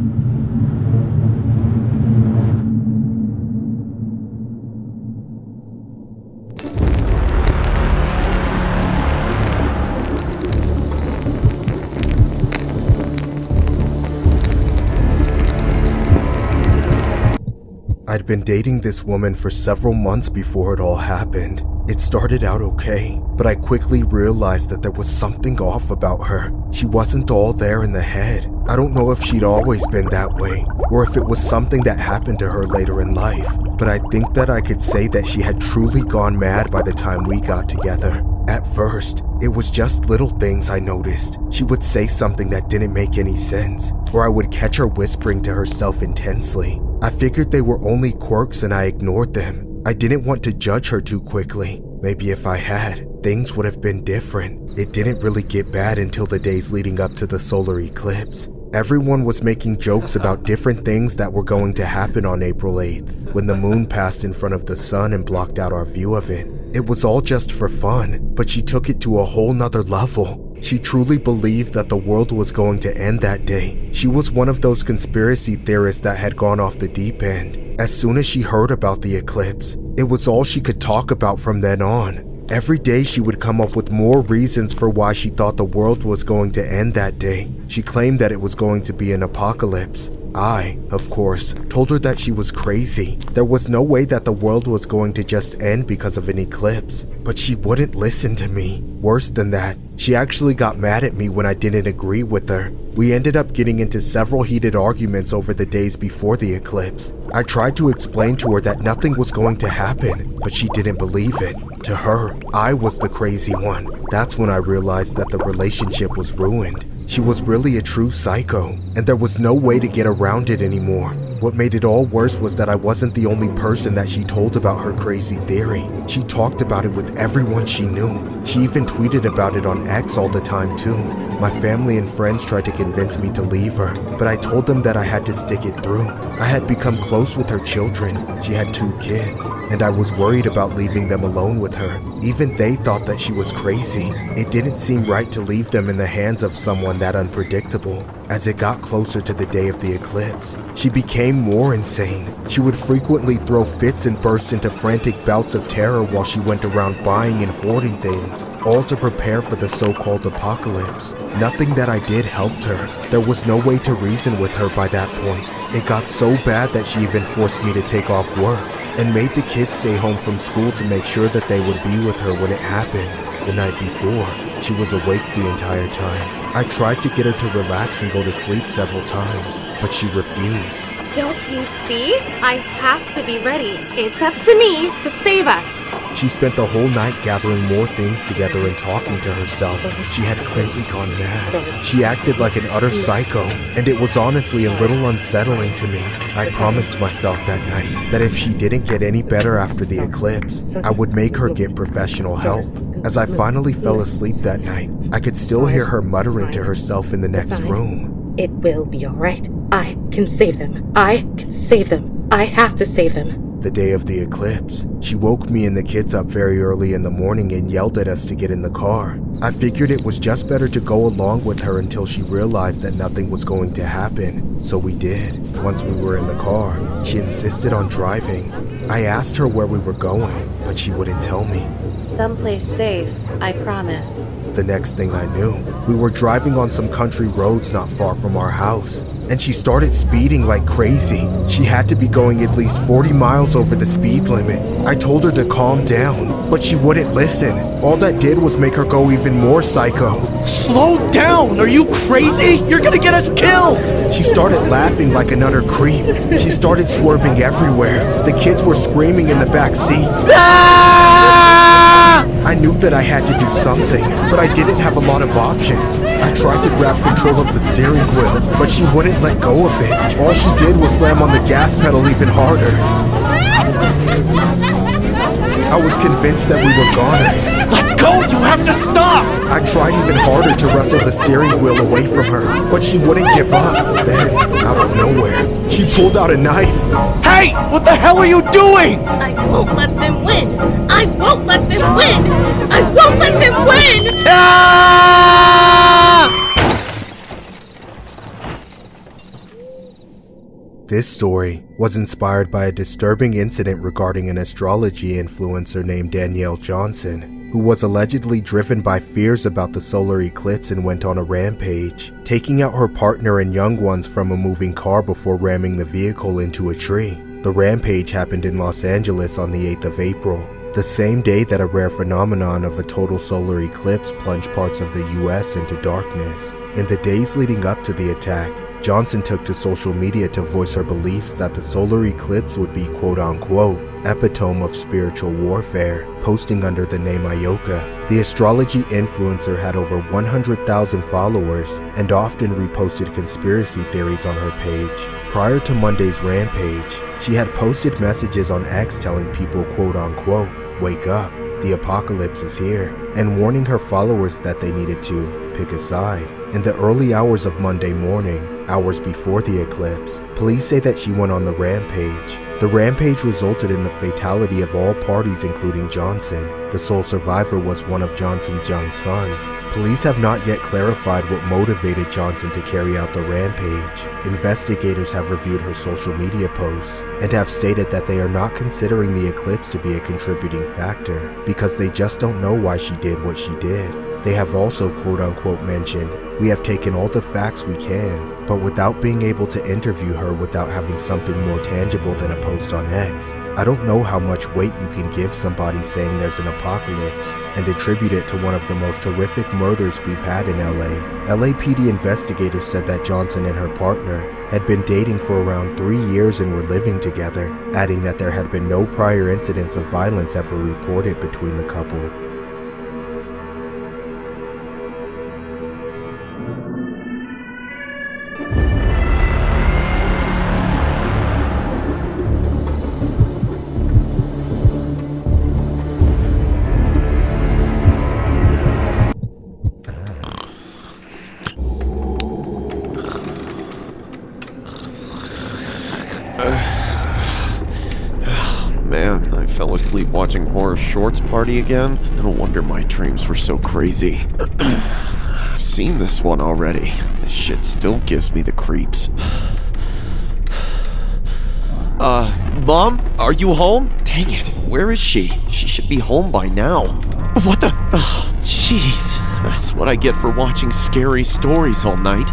I'd been dating this woman for several months before it all happened. It started out okay, but I quickly realized that there was something off about her. She wasn't all there in the head. I don't know if she'd always been that way, or if it was something that happened to her later in life, but I think that I could say that she had truly gone mad by the time we got together. At first, it was just little things I noticed. She would say something that didn't make any sense, or I would catch her whispering to herself intensely. I figured they were only quirks and I ignored them. I didn't want to judge her too quickly. Maybe if I had, things would have been different. It didn't really get bad until the days leading up to the solar eclipse. Everyone was making jokes about different things that were going to happen on April 8th, when the moon passed in front of the sun and blocked out our view of it. It was all just for fun, but she took it to a whole nother level. She truly believed that the world was going to end that day. She was one of those conspiracy theorists that had gone off the deep end. As soon as she heard about the eclipse, it was all she could talk about from then on. Every day she would come up with more reasons for why she thought the world was going to end that day. She claimed that it was going to be an apocalypse. I, of course, told her that she was crazy. There was no way that the world was going to just end because of an eclipse. But she wouldn't listen to me. Worse than that, she actually got mad at me when I didn't agree with her. We ended up getting into several heated arguments over the days before the eclipse. I tried to explain to her that nothing was going to happen, but she didn't believe it. To her, I was the crazy one. That's when I realized that the relationship was ruined. She was really a true psycho, and there was no way to get around it anymore. What made it all worse was that I wasn't the only person that she told about her crazy theory. She talked about it with everyone she knew. She even tweeted about it on X all the time too. My family and friends tried to convince me to leave her, but I told them that I had to stick it through. I had become close with her children. She had 2 kids, and I was worried about leaving them alone with her. Even they thought that she was crazy. It didn't seem right to leave them in the hands of someone that unpredictable. As it got closer to the day of the eclipse, she became more insane. She would frequently throw fits and burst into frantic bouts of terror while she went around buying and hoarding things, all to prepare for the so-called apocalypse. Nothing that I did helped her. There was no way to reason with her by that point. It got so bad that she even forced me to take off work and made the kids stay home from school to make sure that they would be with her when it happened. The night before, she was awake the entire time. I tried to get her to relax and go to sleep several times, but she refused. Don't you see? I have to be ready. It's up to me to save us. She spent the whole night gathering more things together and talking to herself. She had clearly gone mad. She acted like an utter psycho, and it was honestly a little unsettling to me. I promised myself that night that if she didn't get any better after the eclipse, I would make her get professional help. As I finally fell asleep that night, I could still hear her muttering to herself in the next room. It will be alright. I can save them. I can save them. I have to save them. The day of the eclipse, she woke me and the kids up very early in the morning and yelled at us to get in the car. I figured it was just better to go along with her until she realized that nothing was going to happen. So we did. Once we were in the car, she insisted on driving. I asked her where we were going, but she wouldn't tell me. Someplace safe, I promise. The next thing I knew, we were driving on some country roads not far from our house, and she started speeding like crazy. She had to be going at least 40 miles over the speed limit. I told her to calm down, but she wouldn't listen. All that did was make her go even more psycho. Slow down! Are you crazy? You're gonna get us killed! She started laughing like an utter creep. She started swerving everywhere. The kids were screaming in the back seat. I knew that I had to do something, but I didn't have a lot of options. I tried to grab control of the steering wheel, but she wouldn't let go of it. All she did was slam on the gas pedal even harder. I was convinced that we were goners. Let go! You have to stop! I tried even harder to wrestle the steering wheel away from her, but she wouldn't give up. Then, out of nowhere, she pulled out a knife. Hey! What the hell are you doing? I won't let them win! I won't let them win! I won't let them win! Ah! This story was inspired by a disturbing incident regarding an astrology influencer named Danielle Johnson, who was allegedly driven by fears about the solar eclipse and went on a rampage, taking out her partner and young ones from a moving car before ramming the vehicle into a tree. The rampage happened in Los Angeles on the 8th of April, the same day that a rare phenomenon of a total solar eclipse plunged parts of the US into darkness. In the days leading up to the attack, Johnson took to social media to voice her beliefs that the solar eclipse would be quote-unquote epitome of spiritual warfare, posting under the name Ioka. The astrology influencer had over 100,000 followers and often reposted conspiracy theories on her page. Prior to Monday's rampage, she had posted messages on X telling people quote-unquote, "Wake up, the apocalypse is here, and warning her followers that they needed to pick a side. In the early hours of Monday morning, hours before the eclipse, police say that she went on the rampage. The rampage resulted in the fatality of all parties including Johnson. The sole survivor was one of Johnson's young sons. Police have not yet clarified what motivated Johnson to carry out the rampage. Investigators have reviewed her social media posts and have stated that they are not considering the eclipse to be a contributing factor because they just don't know why she did what she did. They have also quote-unquote mentioned, "We have taken all the facts we can," but without being able to interview her without having something more tangible than a post on X. I don't know how much weight you can give somebody saying there's an apocalypse and attribute it to one of the most horrific murders we've had in LA. LAPD investigators said that Johnson and her partner had been dating for around 3 years and were living together, adding that there had been no prior incidents of violence ever reported between the couple. Man, I fell asleep watching Horror Shorts Party again. No wonder my dreams were so crazy. I've seen this one already. This shit still gives me the creeps. Mom? Are you home? Dang it, where is she? She should be home by now. What the? Jeez. That's what I get for watching scary stories all night.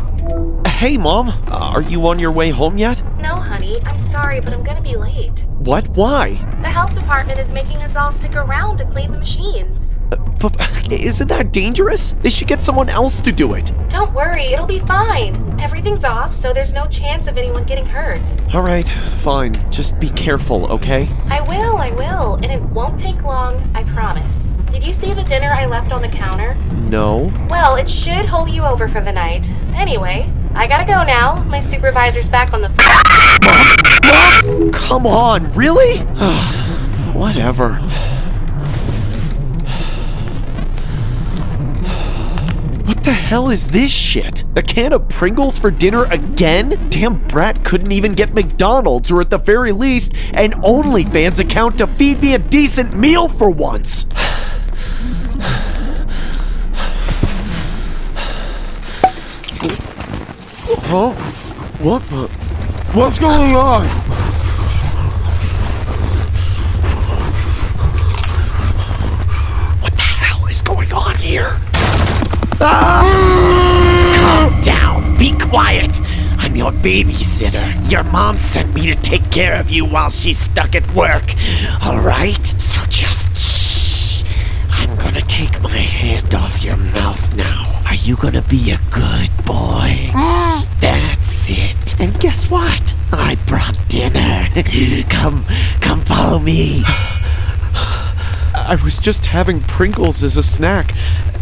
Hey, Mom. Are you on your way home yet? No, honey, I'm sorry, but I'm gonna be late. What? Why? The health department is making us all stick around to clean the machines. But isn't that dangerous? They should get someone else to do it. Don't worry, it'll be fine. Everything's off, so there's no chance of anyone getting hurt. Alright, fine. Just be careful, okay? I will, and it won't take long, I promise. Did you see the dinner I left on the counter? No. Well, it should hold you over for the night. Anyway, I gotta go now. My supervisor's back on the Mom? Come on, really? Whatever. What the hell is this shit? A can of Pringles for dinner again? Damn brat couldn't even get McDonald's or at the very least an OnlyFans account to feed me a decent meal for once. Huh? What the? What's going on? What the hell is going on here? Calm down. Be quiet. I'm your babysitter. Your mom sent me to take care of you while she's stuck at work. All right? So just shh. I'm gonna take my hand off your mouth now. Are you gonna be a good boy? That's it. And guess what? I brought dinner. Come follow me. I was just having Pringles as a snack.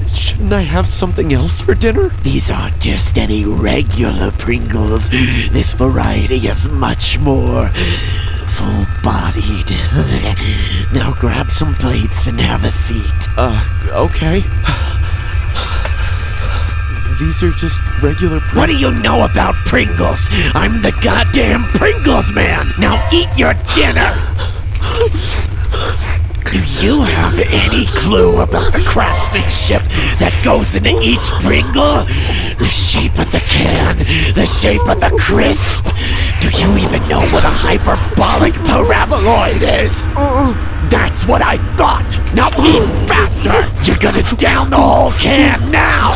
Shouldn't I have something else for dinner? These aren't just any regular Pringles. This variety is much more full-bodied. Now grab some plates and have a seat. Okay. These are just regular Pringles. What do you know about Pringles? I'm the goddamn Pringles man! Now eat your dinner! Do you have any clue about the craftsmanship that goes into each Pringle? The shape of the can, the shape of the crisp. Do you even know what a hyperbolic paraboloid is? That's what I thought! Now eat faster! You're gonna down the whole can now!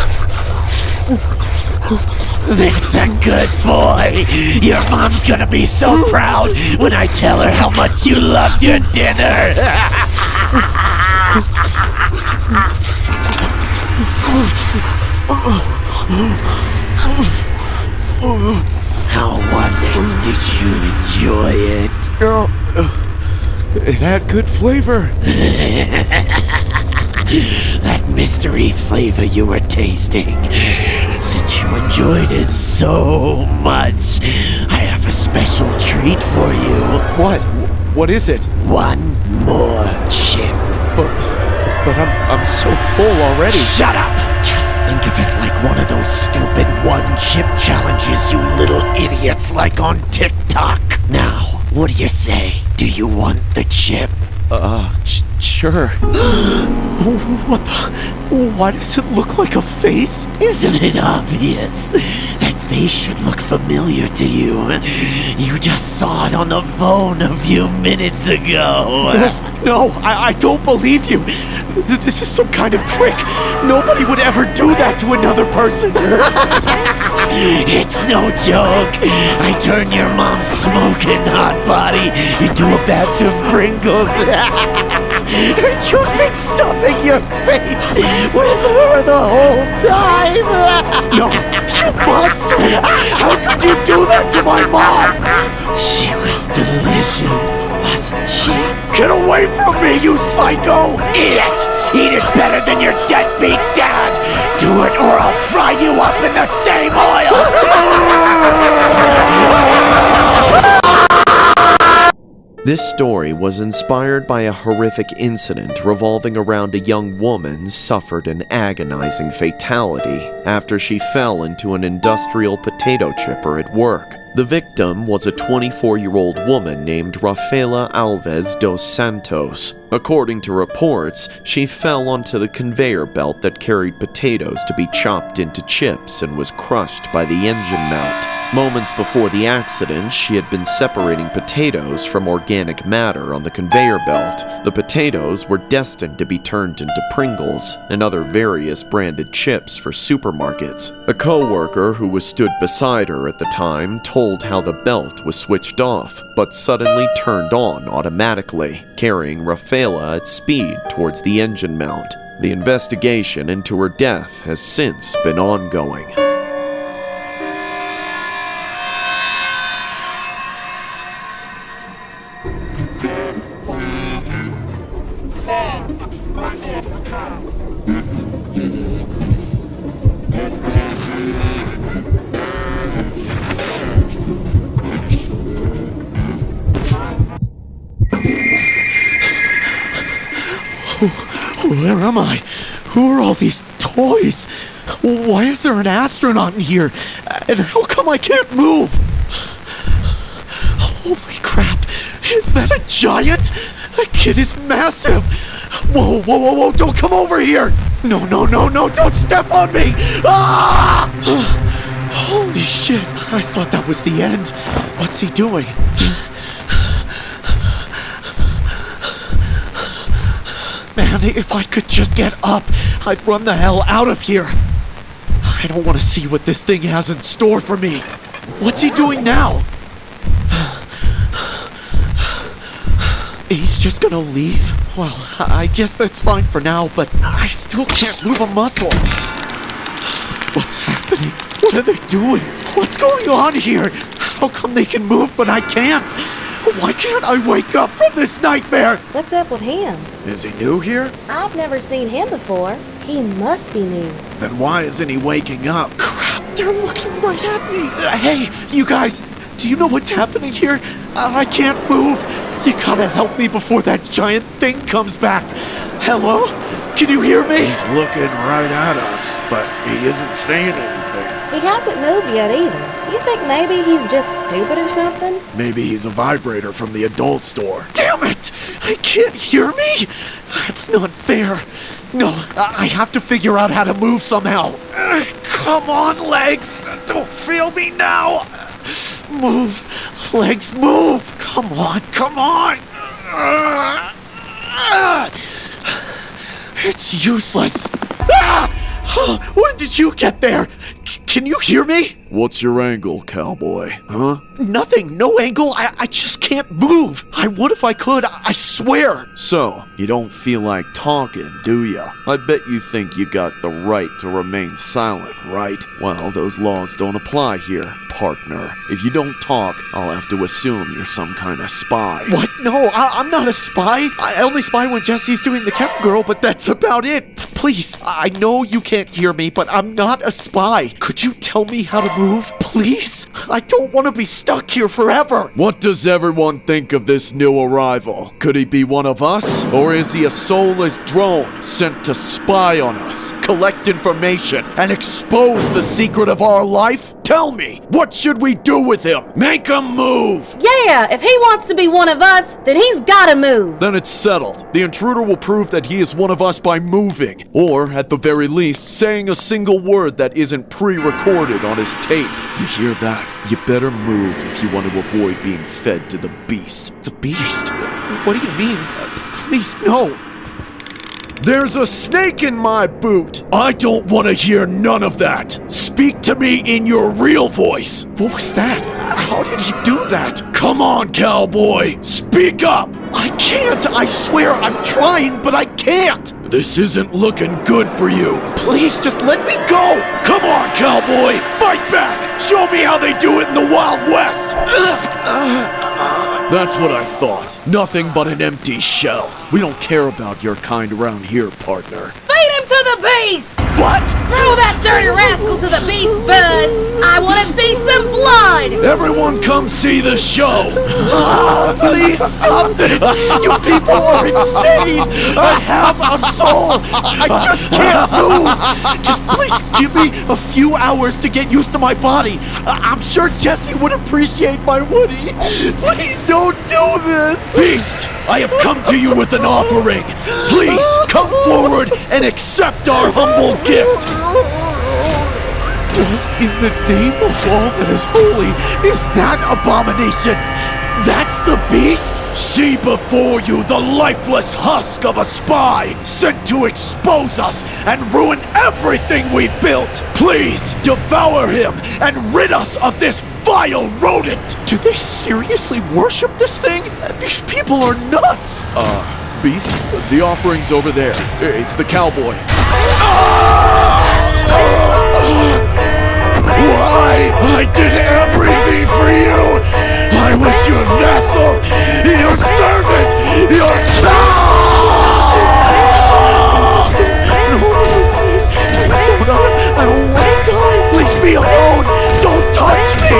That's a good boy. Your mom's gonna be so proud when I tell her how much you loved your dinner. How was it? Did you enjoy it? It had good flavor. That mystery flavor you were tasting. Since you enjoyed it so much, I have a special treat for you. What? What is it? One more chip. But so full already. Shut up! Just think of it like one of those stupid one-chip challenges you little idiots like on TikTok. Now, what do you say? Do you want the chip? Sure. What the? Why does it look like a face? Isn't it obvious? That face should look familiar to you. You just saw it on the phone a few minutes ago. No, I don't believe you. This is some kind of trick. Nobody would ever do that to another person. It's no joke. I turn your mom's smoking hot body into a batch of Pringles. You've been stuffing your face with her the whole time. No, you monster. How could you do that to my mom? She was delicious, wasn't she? Get away from me, you psycho! Eat it! Eat it better than your deadbeat dad! Do it or I'll fry you up in the same oil! This story was inspired by a horrific incident revolving around a young woman suffered an agonizing fatality after she fell into an industrial potato chipper at work. The victim was a 24-year-old woman named Rafaela Alves dos Santos. According to reports, she fell onto the conveyor belt that carried potatoes to be chopped into chips and was crushed by the engine mount. Moments before the accident, she had been separating potatoes from organic matter on the conveyor belt. The potatoes were destined to be turned into Pringles and other various branded chips for supermarkets. A co-worker who was stood beside her at the time told how the belt was switched off, but suddenly turned on automatically, carrying Rafaela at speed towards the engine mount. The investigation into her death has since been ongoing. Where am I? Who are all these toys? Why is there an astronaut in here? And how come I can't move? Holy crap! Is that a giant? That kid is massive! Whoa, whoa, whoa, whoa, don't come over here! No, no, no, no, don't step on me! Ah! Holy shit, I thought that was the end. What's he doing? Man, if I could just get up, I'd run the hell out of here. I don't want to see what this thing has in store for me. What's he doing now? He's just gonna leave? Well, I guess that's fine for now, but I still can't move a muscle. What's happening? What are they doing? What's going on here? How come they can move but I can't? Why can't I wake up from this nightmare? What's up with him? Is he new here? I've never seen him before. He must be new. Then why isn't he waking up? Crap, they're looking right at me. Hey, you guys, do you know what's happening here? I can't move. You gotta help me before that giant thing comes back. Hello? Can you hear me? He's looking right at us, but he isn't saying anything. He hasn't moved yet either. You think maybe he's just stupid or something? Maybe he's a vibrator from the adult store. Damn it! I can't hear me? That's not fair. No, I have to figure out how to move somehow. Come on, legs! Don't fail me now! Move! Legs, move! Come on, come on! It's useless. When did you get there? Can you hear me? What's your angle, cowboy? Huh? Nothing, no angle. I just can't move. I would if I could, I swear. So, you don't feel like talking, do ya? I bet you think you got the right to remain silent, right? Well, those laws don't apply here, partner. If you don't talk, I'll have to assume you're some kind of spy. What? No, I'm not a spy. I only spy when Jesse's doing the chem girl, but that's about it. Please, I know you can't hear me, but I'm not a spy. Could you tell me how to move? Please? I don't want to be stuck here forever. What does everyone think of this new arrival? Could he be one of us? Or is he a soulless drone sent to spy on us, collect information, and expose the secret of our life? Tell me, what should we do with him? Make him move! Yeah, if he wants to be one of us, then he's gotta move. Then it's settled. The intruder will prove that he is one of us by moving, or at the very least, saying a single word that isn't pre-recorded on his tape. You hear that? You better move if you want to avoid being fed to the beast. The beast? What do you mean? Please, no. There's a snake in my boot! I don't want to hear none of that. Speak to me in your real voice. What was that? How did he do that? Come on, cowboy. Speak up. I can't. I swear I'm trying, but I can't. This isn't looking good for you. Please, just let me go. Come on, cowboy. Fight back. Show me how they do it in the Wild West. That's what I thought. Nothing but an empty shell. We don't care about your kind around here, partner. Feed him to the beast! What? Throw that dirty rascal to the beast, Buzz! I want to see some blood! Everyone come see the show. Please stop this. You people are insane. I have a soul. I just can't move. Just please give me a few hours to get used to my body. I'm sure Jesse would appreciate my Woody. Please don't do this. Beast, I have come to you with an offering. Please come forward and accept our humble gift. What in the name of all that is holy is that abomination? That's the beast? See before you the lifeless husk of a spy sent to expose us and ruin everything we've built. Please devour him and rid us of this vile rodent. Do they seriously worship this thing? These people are nuts. Beast, the offering's over there. It's the cowboy. Why? I did everything for you! I was your vessel, your servant, your... No, please don't. I don't want to die. Leave me alone. Don't touch me.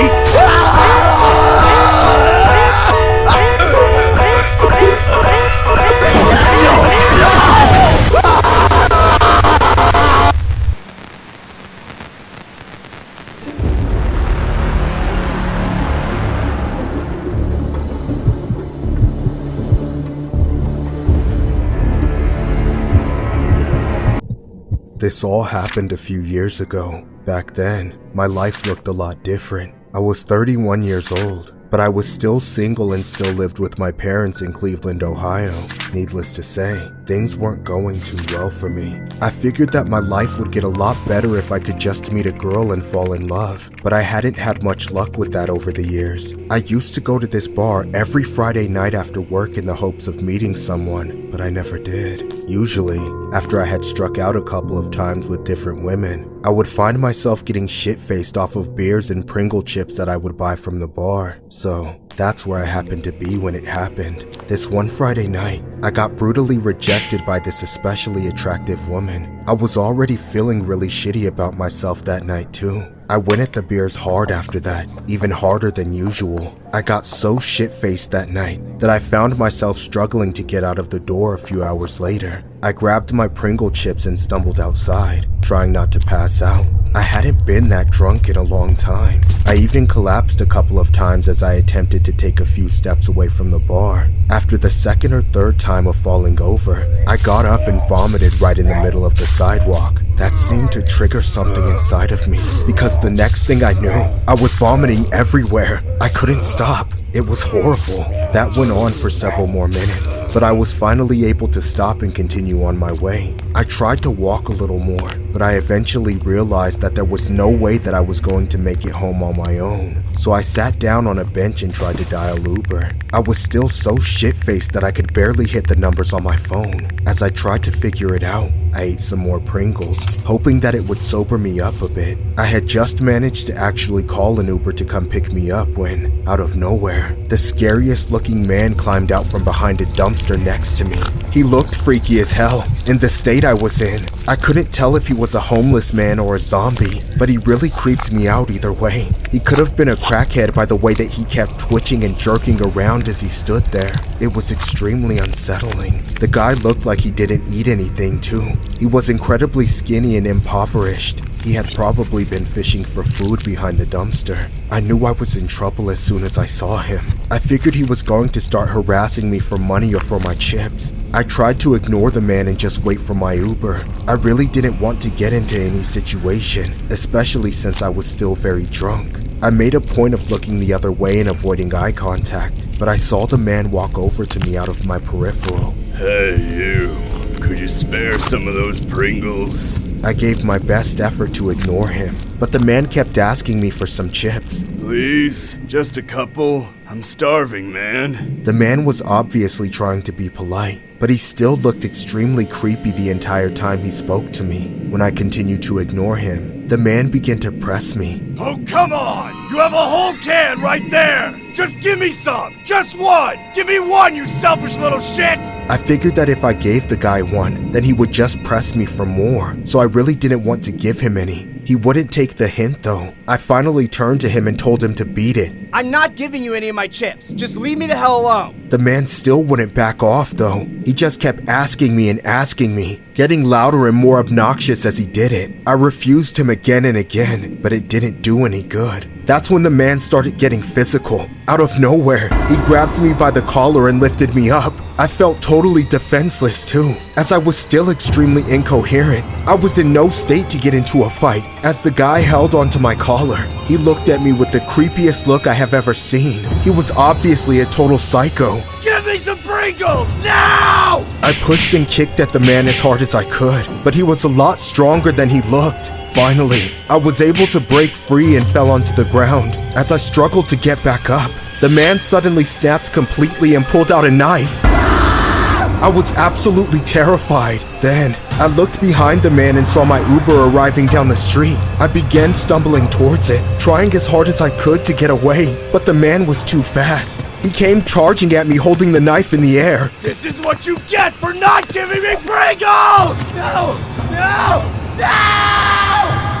This all happened a few years ago. Back then, my life looked a lot different. I was 31 years old, but I was still single and still lived with my parents in Cleveland, Ohio. Needless to say, things weren't going too well for me. I figured that my life would get a lot better if I could just meet a girl and fall in love, but I hadn't had much luck with that over the years. I used to go to this bar every Friday night after work in the hopes of meeting someone, but I never did. Usually, after I had struck out a couple of times with different women, I would find myself getting shit-faced off of beers and Pringle chips that I would buy from the bar. So, that's where I happened to be when it happened. This one Friday night, I got brutally rejected by this especially attractive woman. I was already feeling really shitty about myself that night too. I went at the beers hard after that, even harder than usual. I got so shit-faced that night that I found myself struggling to get out of the door a few hours later. I grabbed my Pringle chips and stumbled outside, trying not to pass out. I hadn't been that drunk in a long time. I even collapsed a couple of times as I attempted to take a few steps away from the bar. After the second or third time of falling over, I got up and vomited right in the middle of the sidewalk. That seemed to trigger something inside of me, because the next thing I knew, I was vomiting everywhere. I couldn't stop. It was horrible. That went on for several more minutes, but I was finally able to stop and continue on my way. I tried to walk a little more, but I eventually realized that there was no way that I was going to make it home on my own. So I sat down on a bench and tried to dial Uber. I was still so shit-faced that I could barely hit the numbers on my phone. As I tried to figure it out, I ate some more Pringles, hoping that it would sober me up a bit. I had just managed to actually call an Uber to come pick me up when, out of nowhere, the scariest looking man climbed out from behind a dumpster next to me. He looked freaky as hell. In the state I was in, I couldn't tell if he was a homeless man or a zombie, but he really creeped me out either way. He could have been a crackhead by the way that he kept twitching and jerking around as he stood there. It was extremely unsettling. The guy looked like he didn't eat anything too. He was incredibly skinny and impoverished. He had probably been fishing for food behind the dumpster. I knew I was in trouble as soon as I saw him. I figured he was going to start harassing me for money or for my chips. I tried to ignore the man and just wait for my Uber. I really didn't want to get into any situation, especially since I was still very drunk. I made a point of looking the other way and avoiding eye contact, but I saw the man walk over to me out of my peripheral. Hey, you. Could you spare some of those Pringles? I gave my best effort to ignore him, but the man kept asking me for some chips. Please? Just a couple? I'm starving, man. The man was obviously trying to be polite, but he still looked extremely creepy the entire time he spoke to me. When I continued to ignore him, the man began to press me. Oh, come on! You have a whole can right there! Just give me some! Just one! Give me one, you selfish little shit! I figured that if I gave the guy one, then he would just press me for more, so I really didn't want to give him any. He wouldn't take the hint though. I finally turned to him and told him to beat it. I'm not giving you any of my chips. Just leave me the hell alone. The man still wouldn't back off though. He just kept asking me, getting louder and more obnoxious as he did it. I refused him again and again, but it didn't do any good. That's when the man started getting physical. Out of nowhere, he grabbed me by the collar and lifted me up. I felt totally defenseless too, as I was still extremely incoherent. I was in no state to get into a fight. As the guy held onto my collar, he looked at me with the creepiest look I have ever seen. He was obviously a total psycho. Give me some Pringles, now! I pushed and kicked at the man as hard as I could, but he was a lot stronger than he looked. Finally, I was able to break free and fell onto the ground. As I struggled to get back up, the man suddenly snapped completely and pulled out a knife. I was absolutely terrified. Then, I looked behind the man and saw my Uber arriving down the street. I began stumbling towards it, trying as hard as I could to get away, but the man was too fast. He came charging at me holding the knife in the air. This is what you get for not giving me Pringles! No! No! No!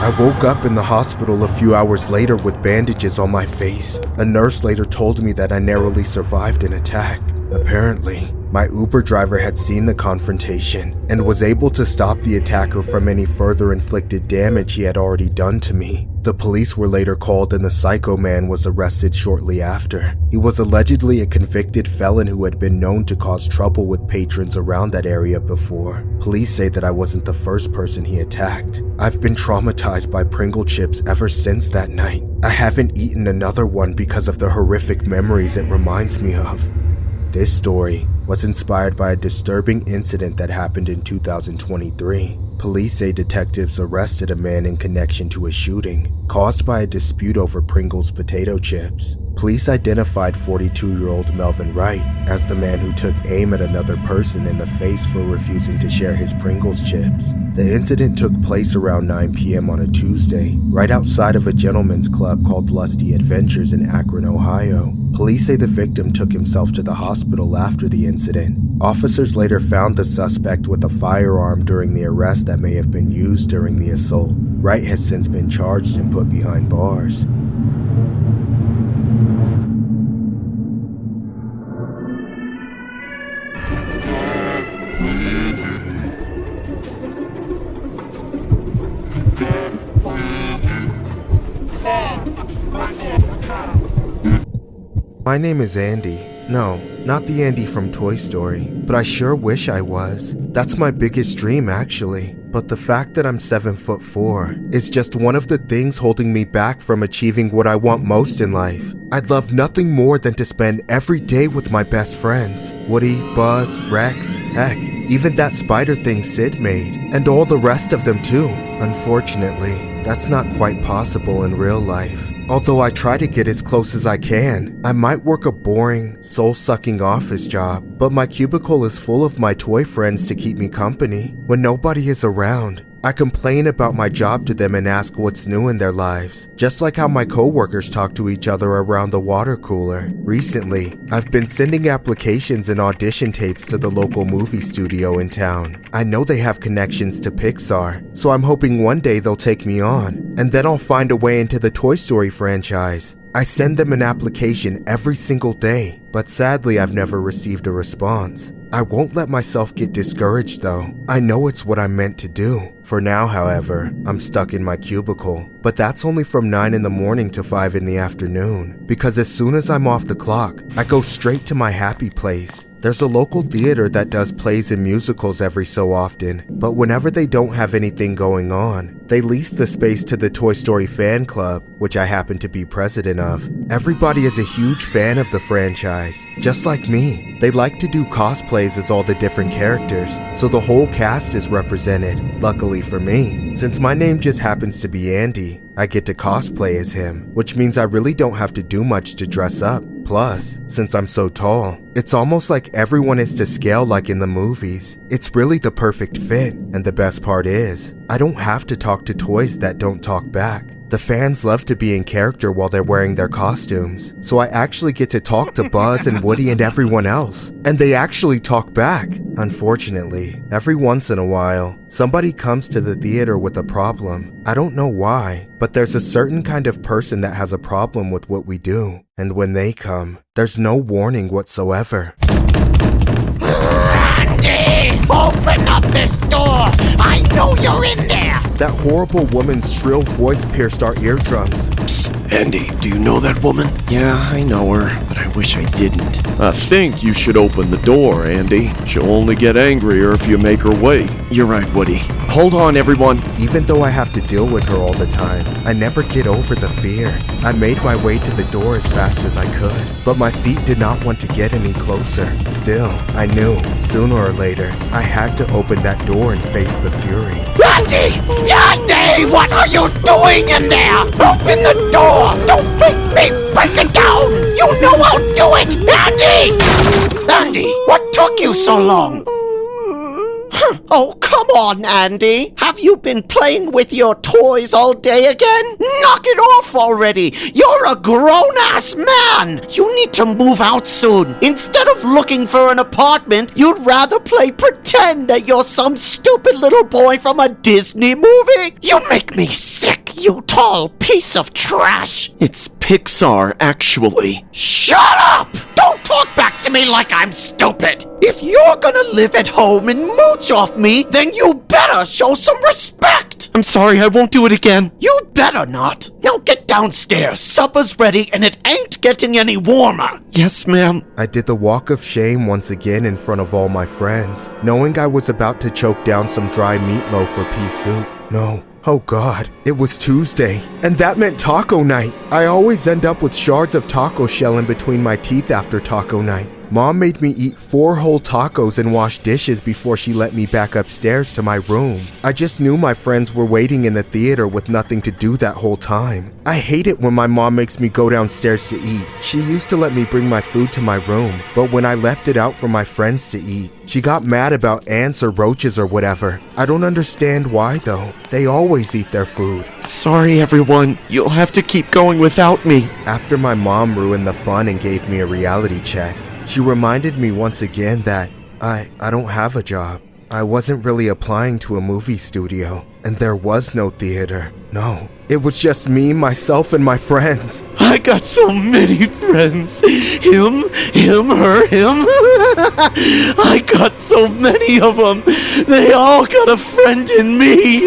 I woke up in the hospital a few hours later with bandages on my face. A nurse later told me that I narrowly survived an attack. Apparently, my Uber driver had seen the confrontation and was able to stop the attacker from any further inflicted damage he had already done to me. The police were later called and the psycho man was arrested shortly after. He was allegedly a convicted felon who had been known to cause trouble with patrons around that area before. Police say that I wasn't the first person he attacked. I've been traumatized by Pringle chips ever since that night. I haven't eaten another one because of the horrific memories it reminds me of. This story was inspired by a disturbing incident that happened in 2023. Police say detectives arrested a man in connection to a shooting caused by a dispute over Pringles potato chips. Police identified 42-year-old Melvin Wright as the man who took aim at another person in the face for refusing to share his Pringles chips. The incident took place around 9 p.m. on a Tuesday, right outside of a gentleman's club called Lusty Adventures in Akron, Ohio. Police say the victim took himself to the hospital after the incident. Officers later found the suspect with a firearm during the arrest that may have been used during the assault. Wright has since been charged and put behind bars. My name is Andy. No, not the Andy from Toy Story, but I sure wish I was. That's my biggest dream, actually. But the fact that I'm 7'4" is just one of the things holding me back from achieving what I want most in life. I'd love nothing more than to spend every day with my best friends. Woody, Buzz, Rex, heck, even that spider thing Sid made, and all the rest of them too. Unfortunately, that's not quite possible in real life. Although I try to get as close as I can. I might work a boring, soul-sucking office job, but my cubicle is full of my toy friends to keep me company. When nobody is around, I complain about my job to them and ask what's new in their lives, just like how my coworkers talk to each other around the water cooler. Recently, I've been sending applications and audition tapes to the local movie studio in town. I know they have connections to Pixar, so I'm hoping one day they'll take me on, and then I'll find a way into the Toy Story franchise. I send them an application every single day, but sadly I've never received a response. I won't let myself get discouraged though. I know it's what I'm meant to do. For now, however, I'm stuck in my cubicle, but that's only from 9 in the morning to 5 in the afternoon, because as soon as I'm off the clock, I go straight to my happy place. There's a local theater that does plays and musicals every so often, but whenever they don't have anything going on, they lease the space to the Toy Story fan club, which I happen to be president of. Everybody is a huge fan of the franchise, just like me. They like to do cosplays as all the different characters, so the whole cast is represented. Luckily for me, since my name just happens to be Andy, I get to cosplay as him, which means I really don't have to do much to dress up. Plus, since I'm so tall, it's almost like everyone is to scale like in the movies. It's really the perfect fit, and the best part is, I don't have to talk to toys that don't talk back. The fans love to be in character while they're wearing their costumes, so I actually get to talk to Buzz and Woody and everyone else, and they actually talk back. Unfortunately, every once in a while, somebody comes to the theater with a problem. I don't know why, but there's a certain kind of person that has a problem with what we do, and when they come, there's no warning whatsoever. Andy! Open up this door! I know you're in there! That horrible woman's shrill voice pierced our eardrums. Psst, Andy, do you know that woman? Yeah, I know her, but I wish I didn't. I think you should open the door, Andy. She'll only get angrier if you make her wait. You're right, Woody. Hold on, everyone. Even though I have to deal with her all the time, I never get over the fear. I made my way to the door as fast as I could, but my feet did not want to get any closer. Still, I knew, sooner or later, I had to open that door and face the fury. Andy! Andy! What are you doing in there? Open the door! Don't make me break it down! You know I'll do it! Andy! Andy, what took you so long? Oh, come on, Andy. Have you been playing with your toys all day again? Knock it off already. You're a grown-ass man. You need to move out soon. Instead of looking for an apartment, you'd rather play pretend that you're some stupid little boy from a Disney movie. You make me sick, you tall piece of trash. It's Pixar, actually. Shut up! Don't talk back to me like I'm stupid. If you're gonna live at home and mooch off me, then you better show some respect. I'm sorry, I won't do it again. You better not. Now get downstairs. Supper's ready and it ain't getting any warmer. Yes, ma'am. I did the walk of shame once again in front of all my friends, knowing I was about to choke down some dry meatloaf for pea soup. No. Oh God, it was Tuesday, and that meant taco night. I always end up with shards of taco shell in between my teeth after taco night. Mom made me eat 4 whole tacos and wash dishes before she let me back upstairs to my room. I just knew my friends were waiting in the theater with nothing to do that whole time. I hate it when my mom makes me go downstairs to eat. She used to let me bring my food to my room, but when I left it out for my friends to eat, she got mad about ants or roaches or whatever. I don't understand why though. They always eat their food. Sorry, everyone. You'll have to keep going without me. After my mom ruined the fun and gave me a reality check, she reminded me once again that I don't have a job. I wasn't really applying to a movie studio, and there was no theater. No, it was just me, myself, and my friends. I got so many friends. Him, her, him. I got so many of them. They all got a friend in me.